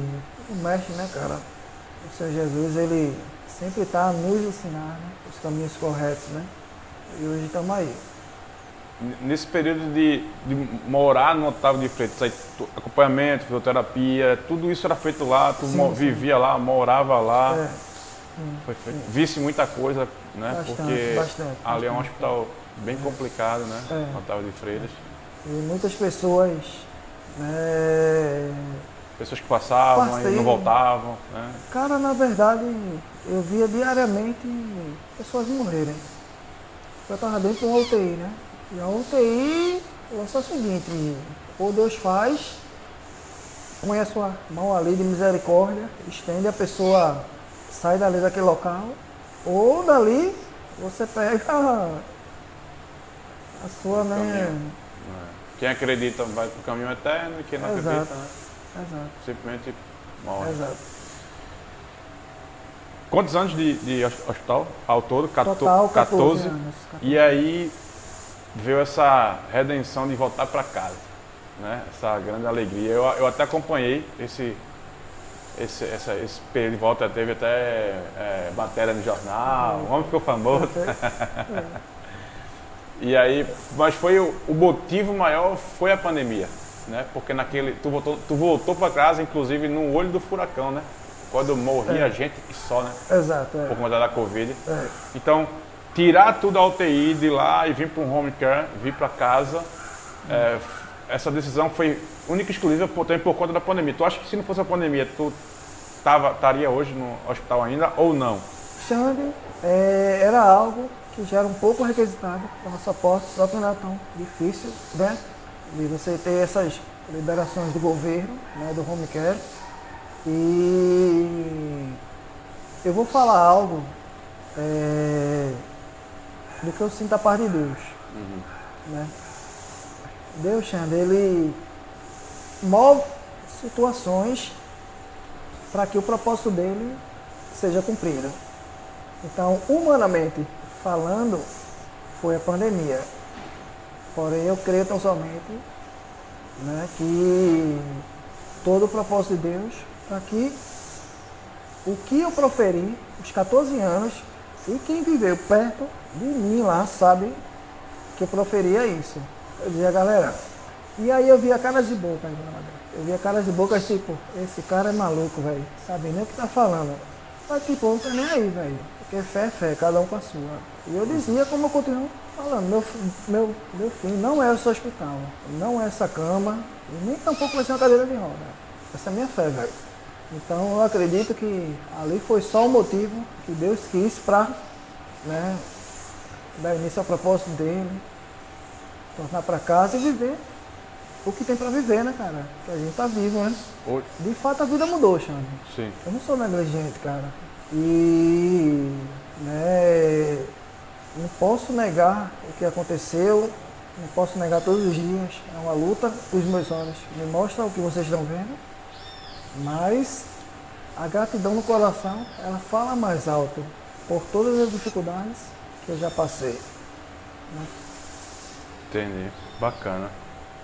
o mestre, né, cara? O Senhor Jesus, ele sempre está a nos ensinar, né? Os caminhos corretos, né? E hoje estamos aí. Nesse período de morar no Otávio de Freitas, aí, acompanhamento, fisioterapia, tudo isso era feito lá, tu Sim, sim. vivia lá, morava lá, É, foi feito, visse muita coisa, né? Bastante, Porque bastante, ali é um bastante. hospital bem complicado, né? É. No Otávio de Freitas. e muitas pessoas, né? Pessoas que passavam e Passei. não voltavam, né? Cara, na verdade, eu via diariamente pessoas morrerem. Eu estava dentro de uma UTI, né? E a UTI, é só o seguinte, ou Deus faz, põe a sua mão ali de misericórdia, estende, a pessoa sai dali daquele local, ou dali você pega a sua, né? Caminho. Quem acredita vai para o caminho eterno e quem não Exato. acredita, né? Exato, Simplesmente morre. exato. Quantos anos de hospital ao todo? Total 14 anos. E aí veio essa redenção de voltar para casa, né? Essa grande alegria. Eu até acompanhei esse período de volta, teve até matéria no jornal, o homem ficou famoso. E aí, mas foi o motivo maior foi a pandemia, né? Porque tu voltou para casa, inclusive no olho do furacão, né? Quando morria gente e só, né? Exato, Por conta da Covid. é. Então, tirar tudo da UTI de lá e vir para um home care, vir para casa, essa decisão foi única e exclusiva também por conta da pandemia. Tu acha que se não fosse a pandemia, tu estaria hoje no hospital ainda ou não? Xande, era algo que já era um pouco requisitado para nossa porta, só que não era tão difícil, né? De você ter essas liberações do governo, né, do home care. E eu vou falar algo do que eu sinto da parte de Deus. Né? Deus, Xande, ele move situações para que o propósito dele seja cumprido. Então, humanamente falando, foi a pandemia. Porém, eu creio tão somente, né, que todo o propósito de Deus para que o que eu proferi, os 14 anos, e quem viveu perto de mim lá sabe que eu proferia isso. Eu dizia, galera, e aí eu via caras de boca, eu via caras de boca tipo, esse cara é maluco, velho, sabe nem o que tá falando. Mas tipo, não tá nem aí, velho, porque fé é fé, cada um com a sua. E eu dizia, como eu continuo falando, meu fim não é esse hospital, não é essa cama, e nem tampouco vai ser uma cadeira de roda. Essa é a minha fé, velho. Então eu acredito que ali foi só o motivo que Deus quis para, né, dar início ao propósito dele, tornar para casa e viver o que tem para viver, né, cara? Que a gente tá vivo, né? De fato a vida mudou, Xande. Sim. Eu não sou negligente, cara. E, né, não posso negar o que aconteceu, não posso negar todos os dias. É uma luta, os meus olhos me mostram o que vocês estão vendo. Mas a gratidão no coração, ela fala mais alto por todas as dificuldades que eu já passei. Né? Entendi. Bacana.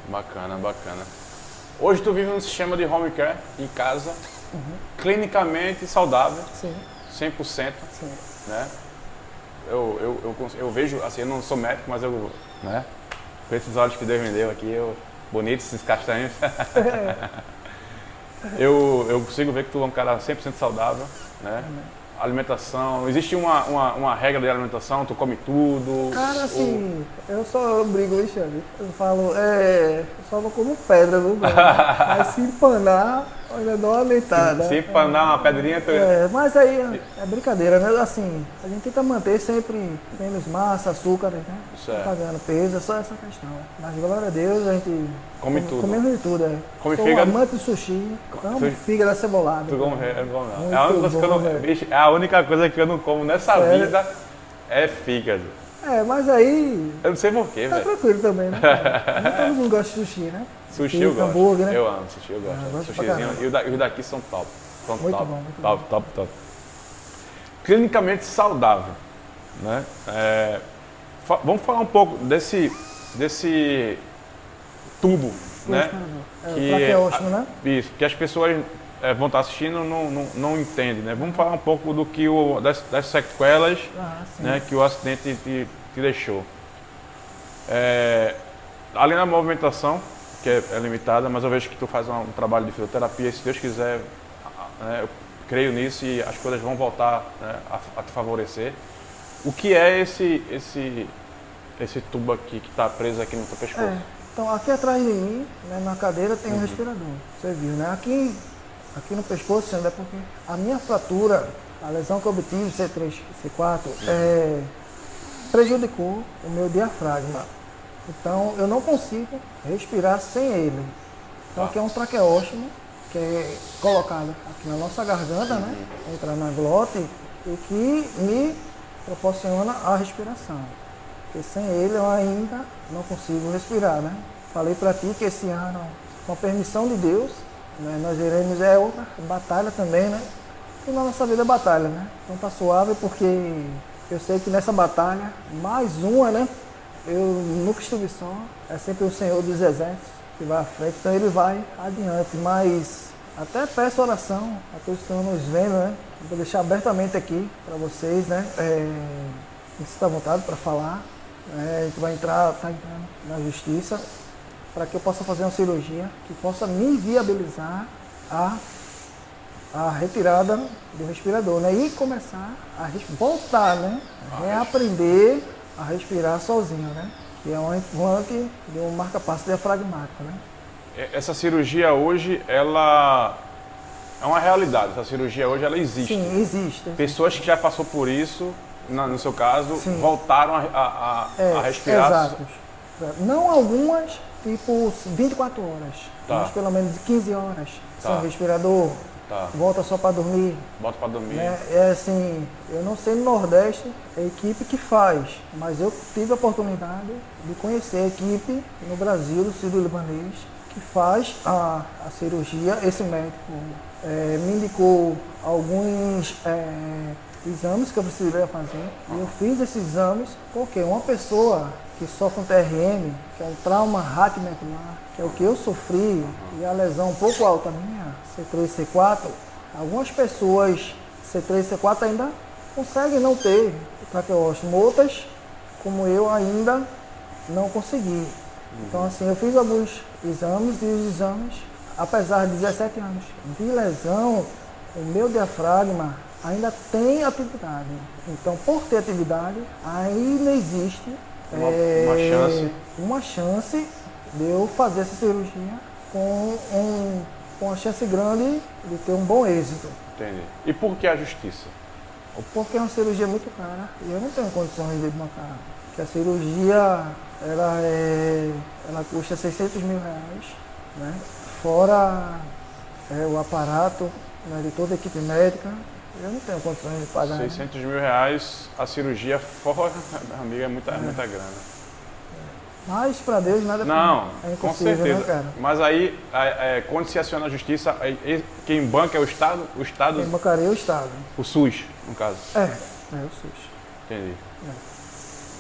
Bacana, bacana. Hoje tu vive um sistema de home care em casa, clinicamente saudável, Sim, 100%, sim. né? Eu vejo, assim, eu não sou médico, mas eu, né? Com esses olhos que Deus me deu aqui, bonitos esses castanhos. Eu consigo ver que tu é um cara 100% saudável, né? Alimentação, existe uma regra de alimentação, tu come tudo? Cara, assim, eu brigo, Alexandre. Eu falo, eu só não como pedra, viu, velho? Mas se empanar, olha, dá uma deitada. Se empanar uma pedrinha, tu... Mas aí é brincadeira, né? Assim, a gente tenta manter sempre menos massa, açúcar, né? Certo. Tá ganhando peso, é só essa questão. Mas glória a Deus, a gente Come tudo. Comemos de tudo, Come Sou fígado? amante de sushi, amo fígado acebolado. Tu come, é bom não. Muito É a única coisa que eu não, bom, bicho, é a única coisa que eu não como nessa vida é fígado. Mas aí Eu não sei porquê, tá velho. tranquilo também, né? cara? Nem todo mundo gosta de sushi, né? Sushi eu Pizza, gosto. hambúrguer, né? Eu amo sushi, eu gosto. Gosto pra Sushizinho. caramba. E os daqui são top. Então, Muito top, bom, muito top, bom. top, top. Clinicamente saudável, né? Vamos falar um pouco desse tubo, né? O traqueóstomo, né? Isso, que as pessoas vão estar assistindo não entendem, né? Vamos falar um pouco do que das sequelas, né, que o acidente te deixou. Além da movimentação, que é limitada, mas eu vejo que tu faz um trabalho de fisioterapia, e se Deus quiser, né, eu creio nisso e as coisas vão voltar, né, a te favorecer. O que é esse tubo aqui que está preso aqui no teu pescoço? Então aqui atrás de mim, né, na cadeira tem um respirador, você viu, né? Aqui no pescoço, é porque a minha fratura, a lesão que eu obtive, C3, C4, prejudicou o meu diafragma. Então eu não consigo respirar sem ele. Então aqui é um traqueóstomo que é colocado aqui na nossa garganta, né? Entra na glote e que me proporciona a respiração. Porque sem ele eu ainda não consigo respirar, né? Falei para ti que esse ano, com a permissão de Deus, né, nós iremos outra batalha também, né? E na nossa vida é batalha, né? Então tá suave porque eu sei que nessa batalha, mais uma, né? Eu nunca estive só, é sempre o Senhor dos Exércitos que vai à frente, então ele vai adiante, mas até peço oração a todos que estão nos vendo, né? Vou deixar abertamente aqui para vocês, né? Me sinta à vontade para falar. A gente vai tá entrando na justiça para que eu possa fazer uma cirurgia que possa me viabilizar a retirada do respirador, né? E começar a voltar, né? Reaprender a respirar sozinho, né? Que é um implante de um marca-passo diafragmático, né? Essa cirurgia hoje, ela é uma realidade. Essa cirurgia hoje, ela existe. Sim, existe. Pessoas que já passou por isso, no seu caso, sim, voltaram a respirar. Exato. Não algumas, tipo 24 horas, mas pelo menos 15 horas sem respirador. Volta só para dormir. Volta para dormir. Né? É assim, eu não sei no Nordeste a equipe que faz, mas eu tive a oportunidade de conhecer a equipe no Brasil, do Sírio-Libanês, que faz a cirurgia. Esse médico me indicou alguns exames que eu precisaria fazer. E eu fiz esses exames porque uma pessoa que sofre um TRM, que é um trauma raquimedular, que é o que eu sofri, e a lesão um pouco alta minha, C3, C4, algumas pessoas C3, C4 ainda conseguem não ter o traqueóstomo, outras, como eu, ainda não consegui. Então assim, eu fiz alguns exames e os exames, apesar de 17 anos de lesão, o meu diafragma ainda tem atividade. Então, por ter atividade, ainda existe uma chance de eu fazer essa cirurgia com uma chance grande de ter um bom êxito. Entendi. E por que a justiça? Porque é uma cirurgia muito cara e eu não tenho condições de bancar. Porque a cirurgia ela custa R$600 mil, né? Fora o aparato, né, de toda a equipe médica. Eu não tenho condições de pagar. R$600 mil a cirurgia fora, meu amigo, é muita grana. Mas para Deus nada é impossível, com certeza. Né, cara? Mas aí, quando se aciona a justiça, quem banca é o Estado? Quem bancaria é o Estado. O SUS, no caso? É o SUS. Entendi.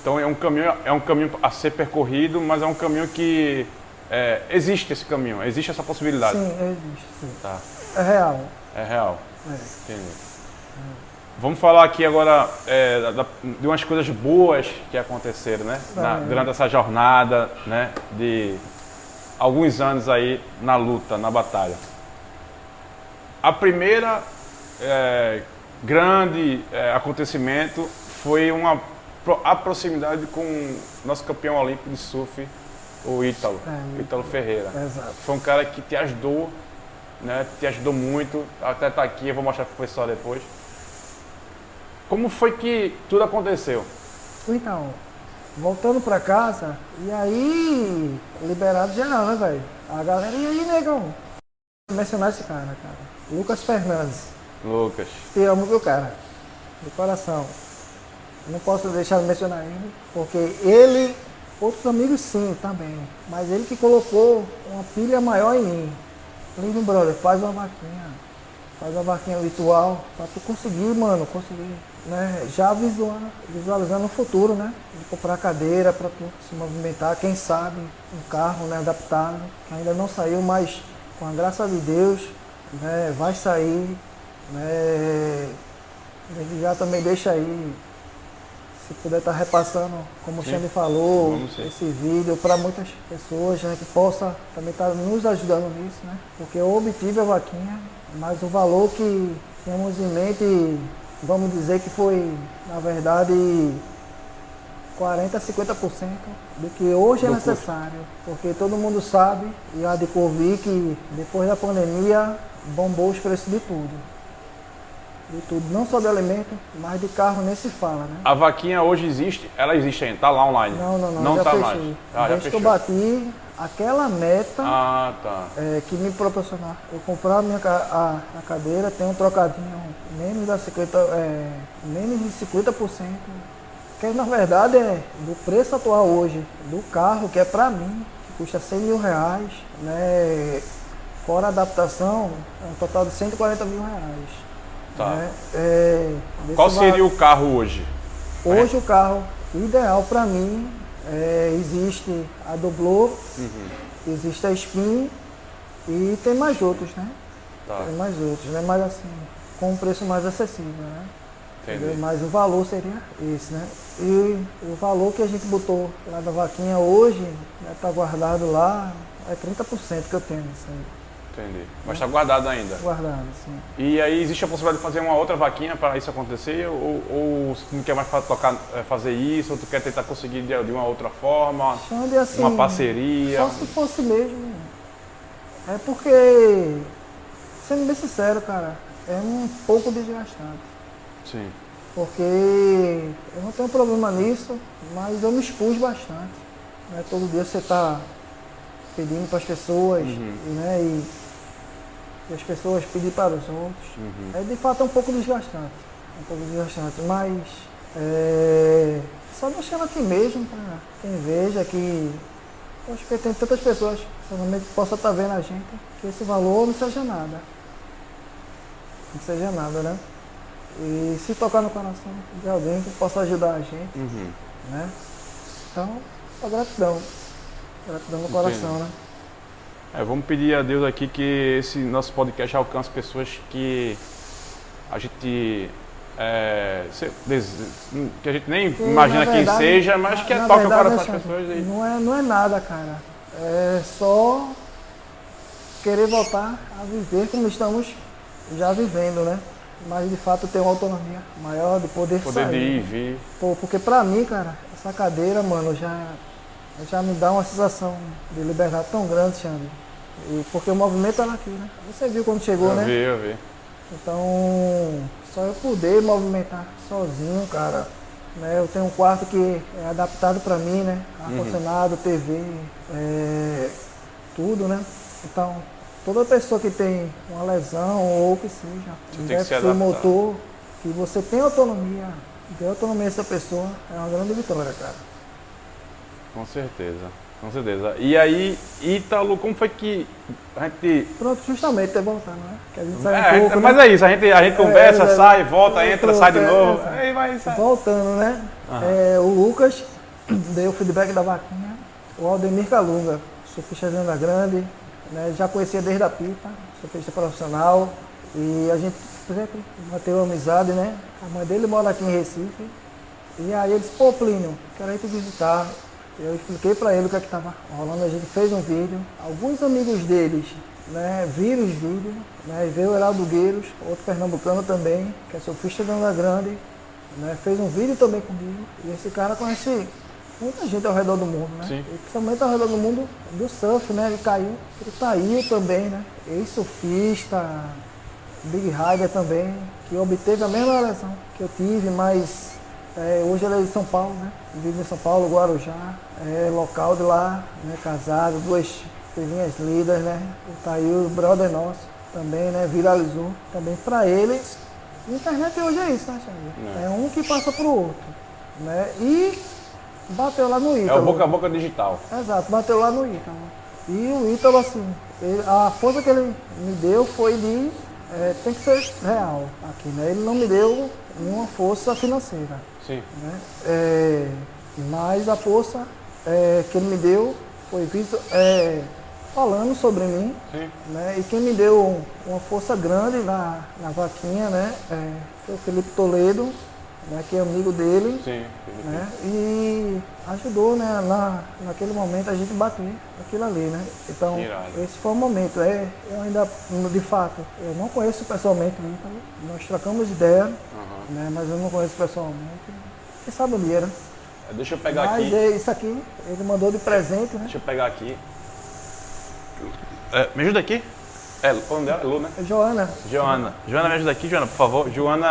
Então é um caminho a ser percorrido, mas é um caminho que existe esse caminho, existe essa possibilidade. Sim, existe. Sim. Tá. É real. É real. Entendi. Vamos falar aqui agora de umas coisas boas que aconteceram, né? Durante essa jornada, né? De alguns anos aí na luta, na batalha. A primeira grande acontecimento foi a proximidade com o nosso campeão olímpico de surf, o Ítalo Ferreira. Exato. Foi um cara que te ajudou, né? Te ajudou muito, até tá aqui, eu vou mostrar pro pessoal depois. Como foi que tudo aconteceu? Então, voltando pra casa, e aí, liberado geral, né, velho? A galera, e aí, negão? Vou mencionar esse cara. Lucas Fernandes. Lucas. Te amo, viu, cara? De coração. Não posso deixar de mencionar ele, porque ele, outros amigos sim, também, mas ele que colocou uma pilha maior em mim. Lindo brother, faz uma vaquinha. faz a vaquinha virtual, pra tu conseguir, mano, né, já visualizando o futuro, né? De comprar cadeira pra tu se movimentar, quem sabe, um carro, né, adaptado, que ainda não saiu, mas com a graça de Deus, né, vai sair, né? Desde já também deixa aí, se puder estar repassando, como o Xande falou, esse vídeo para muitas pessoas, né, que possa também estar nos ajudando nisso, né? Porque eu obtive a vaquinha, mas o valor que tínhamos em mente, vamos dizer que foi, na verdade, 40% a 50% do que hoje é necessário. Porque todo mundo sabe, e há de convir que depois da pandemia bombou os preços de tudo. De tudo, não só de alimento, mas de carro nem se fala, né? A vaquinha hoje existe? Ela existe ainda? Tá lá online? Não já tá fechei. Mais. Já Desde que eu bati aquela meta que me proporcionar. Eu comprar a cadeira, tem um trocadinho menos de 50%, que na verdade é do preço atual hoje, do carro, que é pra mim, que custa R$100 mil, né? Fora a adaptação, é um total de R$140 mil. Tá. Né? Qual seria o carro hoje? Hoje o carro ideal para mim existe a Doblô, existe a Spin e tem mais outros, né? Tá. Tem mais outros, né? Mas assim, com um preço mais acessível, né? Entendi. Mas o valor seria esse, né? E o valor que a gente botou lá da vaquinha hoje, né, tá guardado lá, é 30% que eu tenho isso aí. Entendi. Mas está guardado ainda? Guardado, sim. E aí existe a possibilidade de fazer uma outra vaquinha para isso acontecer? Ou tu não quer mais fazer isso? Ou tu quer tentar conseguir de uma outra forma? Xande, assim, uma parceria? Só se fosse mesmo. É porque, sendo bem sincero, cara, é um pouco desgastante. Sim. Porque eu não tenho problema nisso, mas eu me expus bastante. Né? Todo dia você está pedindo para as pessoas, né? E as pessoas pedir para os outros. É de fato um pouco desgastante. Mas só deixando aqui mesmo para quem veja que eu acho que tem tantas pessoas que possam estar vendo a gente, que esse valor não seja nada. Não seja nada, né? E se tocar no coração de alguém que possa ajudar a gente, né? Então, só gratidão. Gratidão no coração, né? Vamos pedir a Deus aqui que esse nosso podcast alcance pessoas que a gente que a gente nem imagina quem seja, mas que toque o coração das pessoas. Não é nada, cara. É só querer voltar a viver como estamos já vivendo, né? Mas de fato ter uma autonomia maior de poder sair. De ir e vir. Porque pra mim, cara, essa cadeira, mano, já me dá uma sensação de liberdade tão grande, Xande. Porque o movimento era aqui, né? Você viu quando chegou, né? Eu vi. Então, só eu poder movimentar sozinho, cara. Né? Eu tenho um quarto que é adaptado pra mim, né? Ar-condicionado, TV, tudo, né? Então, toda pessoa que tem uma lesão ou o que seja, um déficit motor, que você tem autonomia, dê autonomia a essa pessoa, é uma grande vitória, cara. Com certeza. E aí, Ítalo, como foi que a gente... Pronto, justamente, tá voltando, né? Que a gente sai um pouco, mas né? é isso, a gente conversa, sai, volta, entra, sai de novo. Aí vai, sai. Voltando, né? O Lucas deu o feedback da vaquinha, o Aldemir Calunga, surfista de Onda Grande, né? Já conhecia desde a pipa, surfista profissional, e a gente sempre manteve amizade, né? A mãe dele mora aqui em Recife, e aí ele disse, pô, Plínio, quero ir te visitar. Eu expliquei para ele o que estava rolando, a gente fez um vídeo, alguns amigos deles, né, viram os vídeos, né, veio o Heraldo Gueiros, outro pernambucano também, que é surfista de Onda Grande, né, fez um vídeo também comigo, e esse cara conhece muita gente ao redor do mundo, né, e principalmente ao redor do mundo do surf, né, ele caiu também, né, ex-surfista, Big Rider também, que obteve a mesma lesão que eu tive, mas hoje ele é de São Paulo, né? Vive em São Paulo, Guarujá, local de lá, né? Casado, 2 filhinhas lindas, né? Tá aí o brother nosso também, né? Viralizou também para ele. A internet hoje é isso, né, Xande? É um que passa pro outro, né? E bateu lá no Ítalo. É o boca a boca digital. Exato, bateu lá no Ítalo. E o Ítalo, assim, a força que ele me deu foi de tem que ser real aqui, né? Ele não me deu uma força financeira, Sim. né? Mas a força que ele me deu foi falando sobre mim, Sim. né? E quem me deu uma força grande na vaquinha, né? Foi o Felipe Toledo, né? Que é amigo dele, Sim. né? E ajudou, né? Naquele momento a gente bater aquilo ali, né? Então, Irado. esse foi o momento. Eu ainda, de fato, eu não conheço pessoalmente o Ítalo, nós trocamos ideia, né? Mas eu não conheço pessoalmente. Quem sabe um dia, né? Deixa eu pegar Mas aqui. isso aqui, ele mandou de presente, né? Deixa eu pegar aqui. Me ajuda aqui? O nome dela é Lu, né? Joana. Joana, me ajuda aqui, Joana, por favor. Joana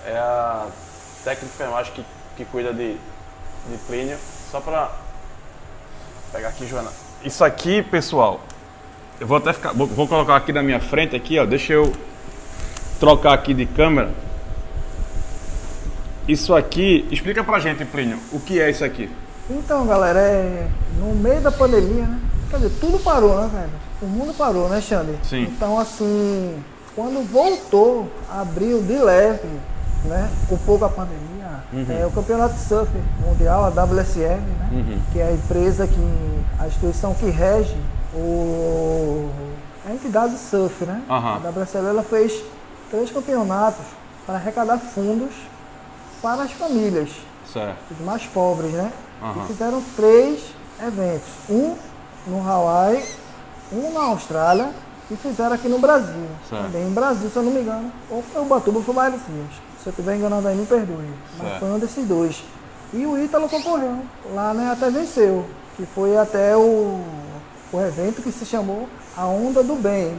é a técnica de enfermagem que cuida de Plínio. Só pra pegar aqui, Joana. Isso aqui, pessoal, eu vou até vou colocar aqui na minha frente, aqui, ó. Deixa eu trocar aqui de câmera. Isso aqui, explica pra gente, Plínio, o que é isso aqui? Então, galera, no meio da pandemia, né? Quer dizer, tudo parou, né, velho? O mundo parou, né, Xande? Sim. Então, assim, quando voltou, abriu de leve, né? Um pouco a pandemia, o Campeonato de Surf Mundial, a WSL, né? Que é a empresa a instituição que rege a entidade de surf, né? A WSL, ela fez 3 campeonatos para arrecadar fundos para as famílias, certo, os mais pobres, né? E fizeram 3 eventos, um no Hawaii, um na Austrália e fizeram aqui no Brasil. Certo. Também no Brasil, se eu não me engano, ou foi Ubatuba ou foi Maresias. Se eu estiver enganado aí, me perdoe. Mas certo, foi um desses 2. E o Ítalo concorreu lá, né? Até venceu, que foi até o evento que se chamou A Onda do Bem,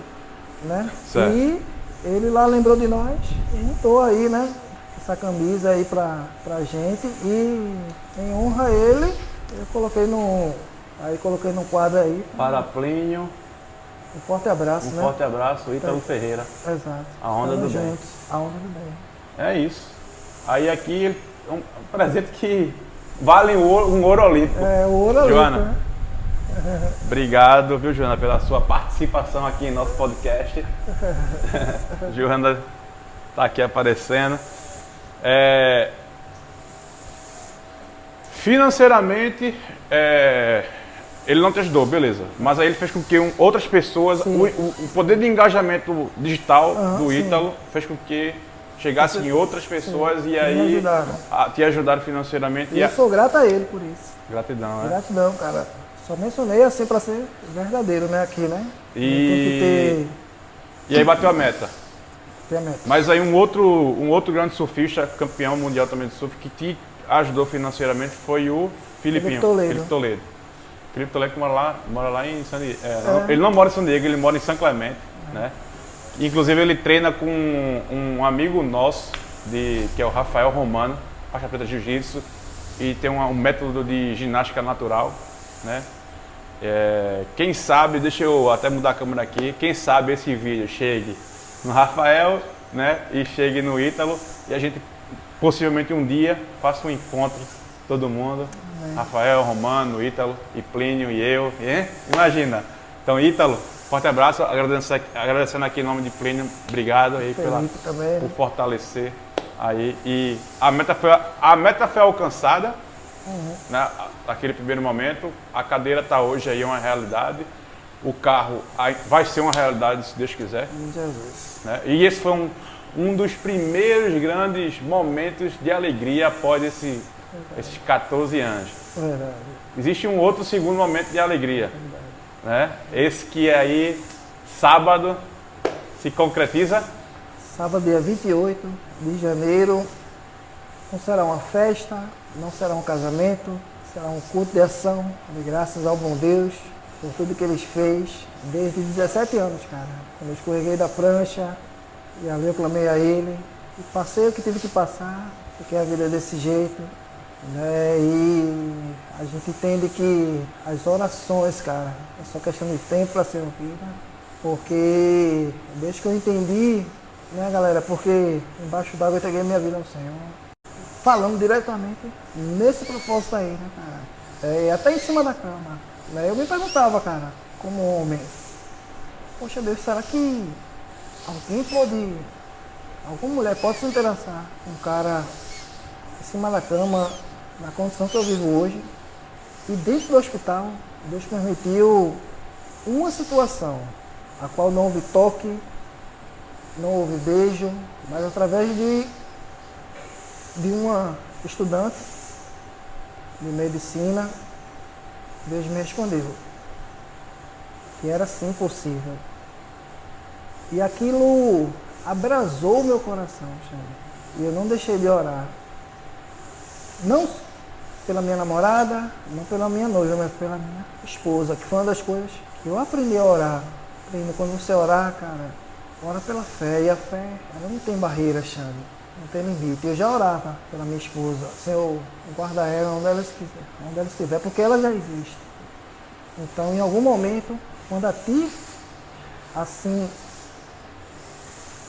né? Certo. E ele lá lembrou de nós e montou aí, né? Essa camisa aí pra gente e em honra a ele, eu coloquei no quadro aí. Para Plínio, Um forte abraço, né? forte abraço, Ítalo Ferreira. Exato. A Onda do Bem. Juntos. A Onda do Bem. É isso. Aí aqui é um presente que vale um ouro olímpico. O ouro olímpico, Joana, né? obrigado, viu, Joana, pela sua participação aqui em nosso podcast. Joana tá aqui aparecendo. Financeiramente, ele não te ajudou, beleza. Mas aí ele fez com que outras pessoas, o poder de engajamento digital do Ítalo fez com que chegasse em outras pessoas e aí te ajudaram financeiramente. E eu sou grato a ele por isso. Gratidão, né? Gratidão, cara. Só mencionei assim pra ser verdadeiro, né? Aqui, né? Tem que E aí bateu a meta. ter a meta. Mas aí um outro grande surfista, campeão mundial também de surf, que te ajudou financeiramente foi o Felipe Toledo. Felipe Toledo que mora lá em San Diego. Ele não mora em San Diego, ele mora em San Clemente, né? Inclusive ele treina com um amigo nosso, que é o Rafael Romano, faixa preta de jiu-jitsu, e tem um método de ginástica natural, né? Quem sabe, deixa eu até mudar a câmera aqui, quem sabe esse vídeo chegue no Rafael, né? E chegue no Ítalo, e a gente possivelmente um dia faça um encontro, todo mundo, Rafael, Romano, Ítalo, e Plínio e eu, imagina. Então, Ítalo, forte abraço, agradecendo aqui em nome de Plínio, obrigado aí por fortalecer aí. E a meta foi alcançada, né, naquele primeiro momento. A cadeira está hoje aí uma realidade, o carro vai ser uma realidade se Deus quiser. Jesus. Né? E esse foi um dos primeiros grandes momentos de alegria após esses 14 anos. Verdade. Existe um outro segundo momento de alegria, né? Esse que é aí, sábado, se concretiza. Sábado, dia 28 de janeiro, não será uma festa, não será um casamento, será um culto de ação, de graças ao bom Deus, por tudo que Ele fez, desde 17 anos, cara. Quando eu escorreguei da prancha, e ali eu clamei a Ele, e passei o que tive que passar, porque a vida é desse jeito, né? E a gente entende que as orações, cara, é só questão de tempo para ser ouvida, porque desde que eu entendi, né, galera, porque embaixo d'água eu entreguei minha vida ao Senhor, falando diretamente nesse propósito aí, né, cara, até em cima da cama, né? Eu me perguntava, cara, como homem, poxa Deus, será que alguma mulher pode se interessar com um cara em cima da cama, na condição que eu vivo hoje? E dentro do hospital, Deus permitiu uma situação, a qual não houve toque, não houve beijo, mas através de uma estudante de medicina, Deus me respondeu que era sim possível. E aquilo abrasou meu coração, Xande. E eu não deixei de orar. Não pela minha namorada, não pela minha noiva, mas pela minha esposa, que foi uma das coisas que eu aprendi a orar. Aprendi, quando você orar, cara, ora pela fé. E a fé, ela não tem barreira, Xande. Não tem limite. Eu já orava pela minha esposa. Senhor, guarda ela onde ela estiver, porque ela já existe. Então, em algum momento, quando a ti, assim,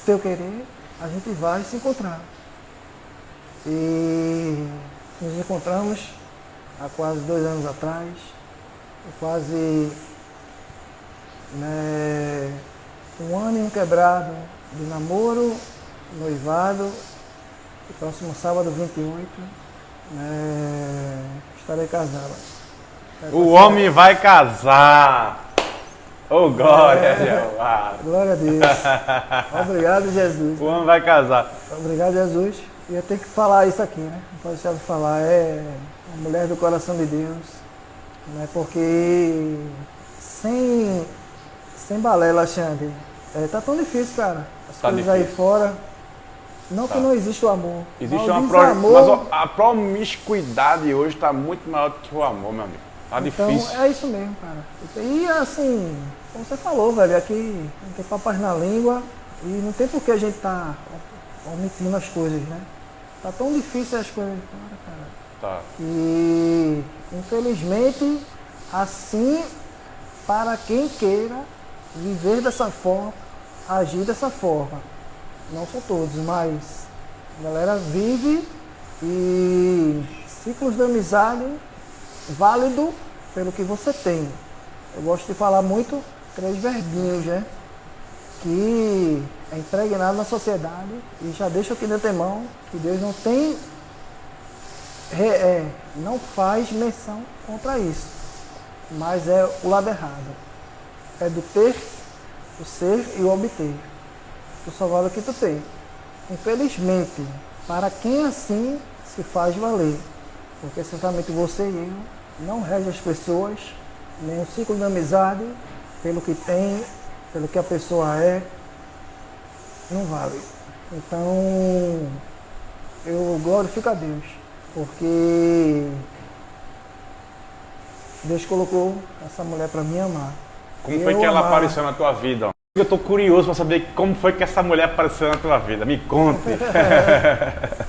teu querer, a gente vai se encontrar. E nos encontramos há quase 2 anos atrás, quase 1 ano e um quebrado de namoro, noivado. E próximo sábado, 28, estarei casado. O homem vai casar! Oh, glória a Jeová! Glória a Deus! Obrigado, Jesus! O homem vai casar! Obrigado, Jesus! E eu tenho que falar isso aqui, né? Não pode deixar de falar. É uma mulher do coração de Deus, né? Porque sem balela, Xande, tá tão difícil, cara. As Tá coisas difícil. aí fora. Não que não existe o amor. Existe Mas o mas desamor, a promiscuidade hoje está muito maior do que o amor, meu amigo. Tá então, difícil. é isso mesmo, cara. E assim, como você falou, velho, aqui não tem papas na língua e não tem por que a gente tá omitindo as coisas, né? Tá tão difícil as coisas fora, cara. Tá. E infelizmente, assim, para quem queira viver dessa forma, agir dessa forma. Não são todos, mas a galera vive e ciclos de amizade válido pelo que você tem. Eu gosto de falar muito 3 verbinhos, né? Que é impregnado na sociedade e já deixo aqui de antemão que Deus não tem, não faz menção contra isso, mas é o lado errado. É do ter, o ser e o obter. Tu só vale o que tu tem. Infelizmente, para quem assim se faz valer, porque certamente você e eu não rege as pessoas, nem o ciclo de amizade, pelo que tem, pelo que a pessoa é, não vale. Então, eu glorifico a Deus, porque Deus colocou essa mulher para me amar. Como foi que ela apareceu na tua vida? Eu tô curioso para saber como foi que essa mulher apareceu na tua vida. Me conte.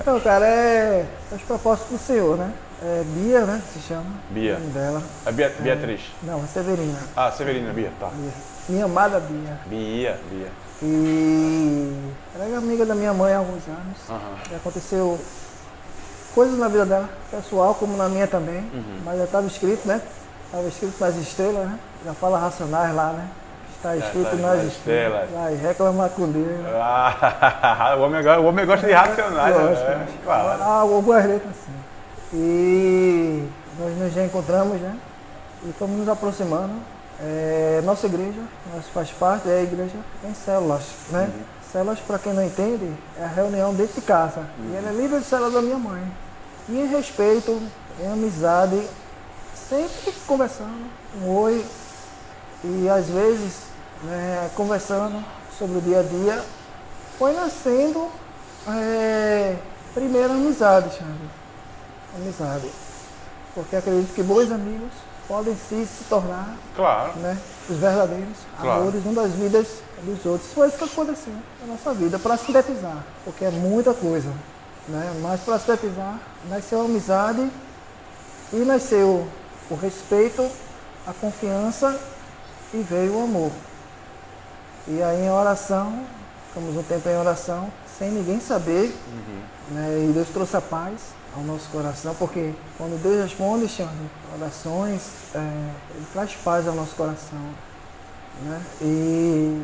Então, cara, é os propósitos do Senhor, né? É Bia, né? Se chama. Bia. O nome dela. É Beatriz. Não, é Severina. Ah, Severina, Bia, tá. Bia. Minha amada Bia. Bia. E ela é amiga da minha mãe há alguns anos. Aham. E aconteceu coisas na vida dela, pessoal, como na minha também. Mas já estava escrito, né? Estava escrito nas estrelas, né? Já fala Racionais lá, né? Está escrito nas estrelas. Vai reclamar com Deus. Ah, o homem gosta de racionais, Gosto, né? Claro. Algumas letras assim. E nós nos reencontramos, né? E fomos nos aproximando. Nossa igreja, nós faz parte, é a igreja em células, né? Células, para quem não entende, é a reunião dentro de casa. E ela é líder de célula da minha mãe. E em respeito, em amizade, sempre conversando, um oi. E às vezes, conversando sobre o dia a dia, foi nascendo primeiro amizade, Xande. Amizade. Porque acredito que bons amigos podem se tornar, Claro. né, os verdadeiros amores um das vidas dos outros. Foi isso que aconteceu na nossa vida, para sintetizar, porque é muita coisa, né? Mas para sintetizar, nasceu a amizade e nasceu o respeito, a confiança e veio o amor. E aí em oração, ficamos um tempo em oração, sem ninguém saber, né? E Deus trouxe a paz ao nosso coração, porque quando Deus responde, Xande, orações, Ele traz paz ao nosso coração. né? E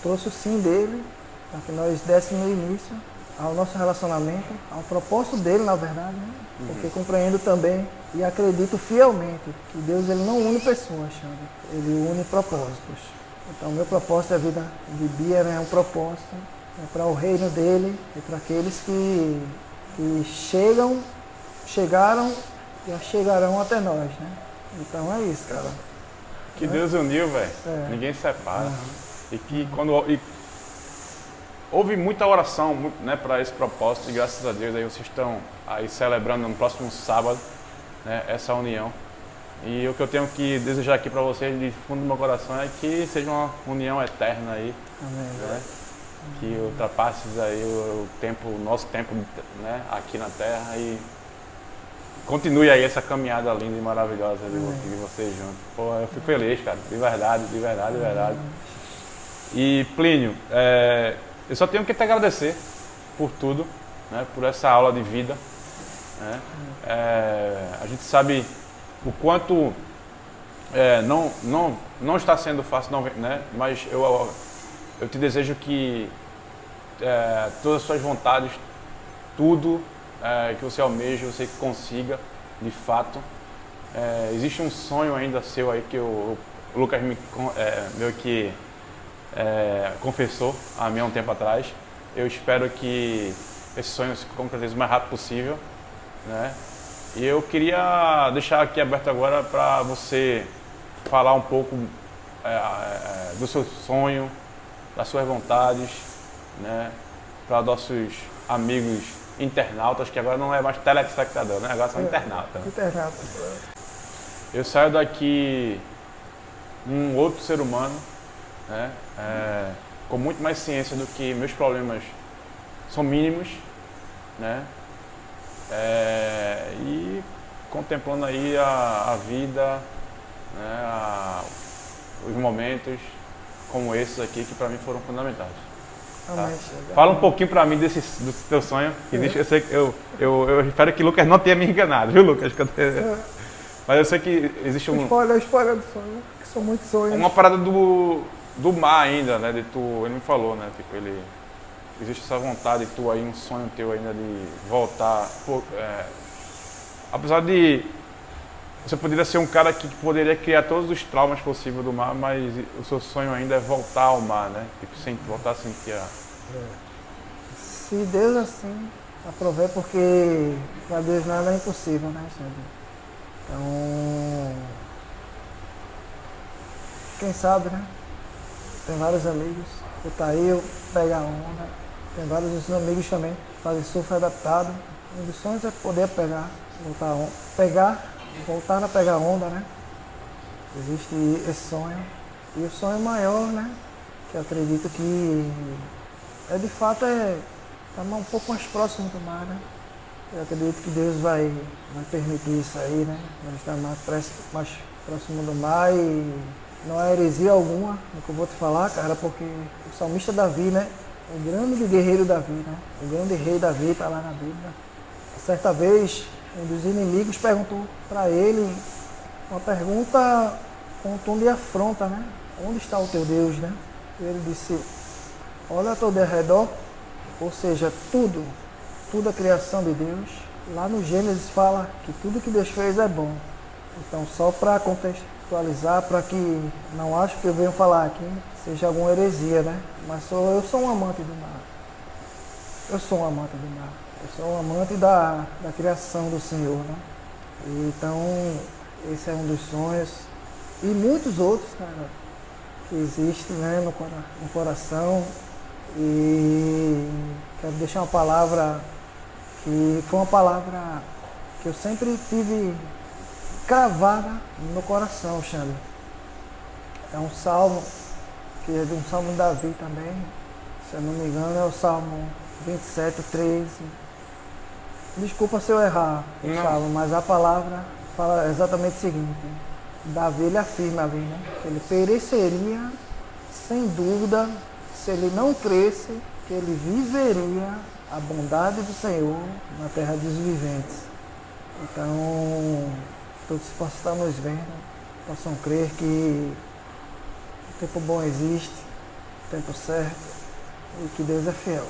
trouxe o sim dele para que nós dessemos início ao nosso relacionamento, ao propósito dele, na verdade, né? Porque compreendo também e acredito fielmente que Deus ele não une pessoas, Xande, ele une propósitos. Então, meu propósito da vida de Bia é um propósito para o reino dele e para aqueles que chegaram e chegarão até nós, né? Então é isso, cara. Que Deus uniu, velho. Ninguém separa. E que quando houve muita oração, né, para esse propósito, e graças a Deus aí vocês estão aí celebrando no próximo sábado, né, essa união. E o que eu tenho que desejar aqui para vocês de fundo do meu coração é que seja uma união eterna aí. Amém. Né? Que ultrapasse aí o nosso tempo, né, aqui na Terra e continue aí essa caminhada linda e maravilhosa de vocês juntos. Pô, eu fico feliz, cara, de verdade, de verdade, de verdade. E Plínio, eu só tenho que te agradecer por tudo, né, por essa aula de vida. Né? A gente sabe o quanto não está sendo fácil, não, né? Mas eu te desejo que todas as suas vontades, tudo que você almeja, você consiga, de fato. Existe um sonho ainda seu aí que o Lucas meio que confessou a mim há um tempo atrás. Eu espero que esse sonho se concretize o mais rápido possível, né? E eu queria deixar aqui aberto agora para você falar um pouco do seu sonho, das suas vontades, né, para nossos amigos internautas, que agora não é mais telespectador, né, agora são internautas. Né? Internautas. Eu saio daqui um outro ser humano, né, com muito mais ciência do que meus problemas são mínimos, né, e contemplando aí a vida, né, os momentos como esses aqui que para mim foram fundamentais. Tá? Fala um pouquinho para mim do teu sonho. Existe, eu espero que o Lucas não tenha me enganado, viu, Lucas? Mas eu sei que existe um... Spoiler do sonho, que são muitos sonhos. Uma parada do mar ainda, né? Ele me falou, né? Tipo, existe essa vontade tu aí, um sonho teu ainda de voltar. Apesar de você poderia ser um cara que poderia criar todos os traumas possíveis do mar, mas o seu sonho ainda é voltar ao mar, né? Tipo, voltar a sentir Se Deus assim aprover, porque para Deus nada é impossível, né, Xande? Então, quem sabe, né? Tem vários amigos, eu pegar onda, tem vários dos amigos também que fazem surf adaptado. Um dos sonhos é poder voltar a pegar onda, né? Existe esse sonho. E o sonho maior, né? Que eu acredito que de fato estar um pouco mais próximo do mar, né? Eu acredito que Deus vai permitir isso aí, né? Nós estar mais próximo do mar e não há heresia alguma no que eu vou te falar, cara, porque o salmista Davi, né? O grande guerreiro Davi, né? O grande rei Davi está lá na Bíblia. Certa vez, um dos inimigos perguntou para ele uma pergunta com um tom de afronta, né? Onde está o teu Deus, né? E ele disse, olha ao teu redor, ou seja, tudo a criação de Deus. Lá no Gênesis fala que tudo que Deus fez é bom. Então, só para contextualizar, para que não acho que eu venho falar aqui seja alguma heresia, né? Mas eu sou um amante do mar. Eu sou um amante do mar. Eu sou um amante da criação do Senhor, né? Então, esse é um dos sonhos. E muitos outros, cara, que existem, né, no coração. E quero deixar uma palavra que foi uma palavra que eu sempre tive cravada no coração, Xande. É um salmo, que é de um salmo de Davi também. Se eu não me engano, é o Salmo 27, 13. Desculpa se eu errar o salmo, mas a palavra fala exatamente o seguinte. Davi, ele afirma ali, né? Que ele pereceria, sem dúvida, se ele não cresce, que ele viveria a bondade do Senhor na terra dos viventes. Então, todos possam estar nos vendo, possam crer que tempo bom existe, tempo certo, e que Deus é fiel.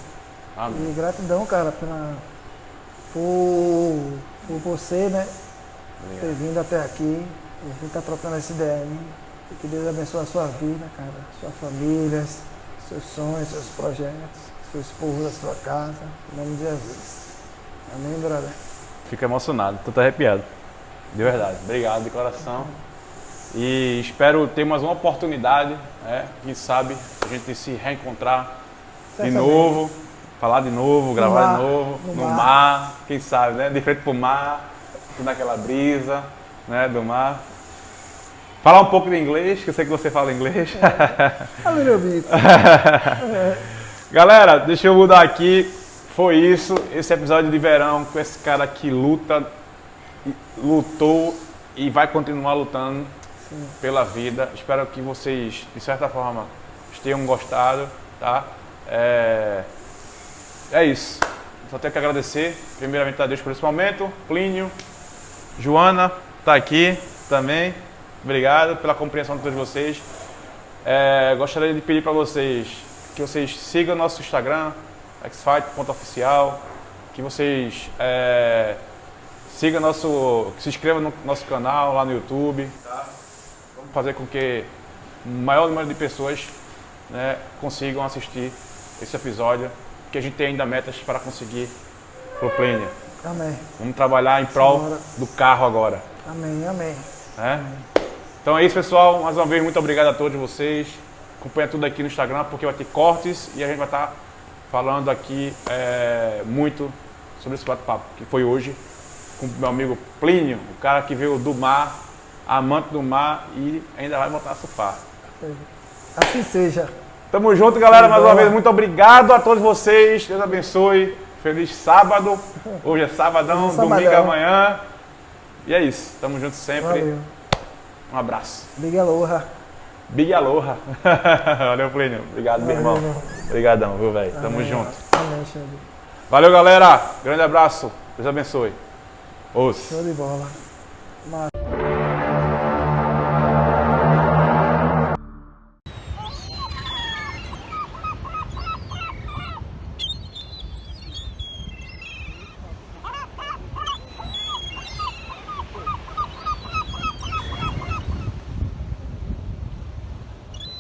Amém. E gratidão, cara, por você, né, ter vindo até aqui, e a gente tá trocando essa ideia aí. E que Deus abençoe a sua vida, cara, sua família, seus sonhos, seus projetos, sua esposa, sua casa, em nome de Jesus. Amém, brother? Fico emocionado, tô arrepiado. De verdade. Obrigado de coração. E espero ter mais uma oportunidade, quem sabe a gente se reencontrar de novo, falar de novo, gravar de novo, no mar, quem sabe, né? De frente pro mar, naquela brisa, né, do mar. Falar um pouco de inglês, que eu sei que você fala inglês. A little bit. Galera, deixa eu mudar aqui. Foi isso, esse episódio de verão com esse cara que lutou e vai continuar lutando pela vida. Espero que vocês, de certa forma, tenham gostado, tá? É isso. Só tenho que agradecer, primeiramente a Deus por esse momento. Plínio, Joana, tá aqui também. Obrigado pela compreensão de todos vocês. Gostaria de pedir para vocês que vocês sigam nosso Instagram, xfight.oficial, que vocês se inscrevam no nosso canal lá no YouTube. Tá? Vamos fazer com que o maior número de pessoas, né, consigam assistir esse episódio, que a gente tem ainda metas para conseguir pro Plínio. Amém. Vamos trabalhar em prol do carro agora. Amém, amém. Amém. Então é isso, pessoal. Mais uma vez, muito obrigado a todos vocês. Acompanha tudo aqui no Instagram, porque vai ter cortes e a gente vai estar falando aqui muito sobre esse bate-papo, que foi hoje com o meu amigo Plínio, o cara que veio do mar, amante do mar e ainda vai voltar a surfar. Assim seja. Tamo junto, galera. Mais uma vez, muito obrigado a todos vocês. Deus abençoe. Feliz sábado. Hoje é sabadão, domingo amanhã. E é isso. Tamo junto sempre. Valeu. Um abraço. Big aloha. Big aloha. Valeu, Plínio. Obrigado, meu irmão. Obrigadão, viu, velho? Tamo junto. Amém, Xande. Valeu, galera. Grande abraço. Deus abençoe. Os. Show de bola.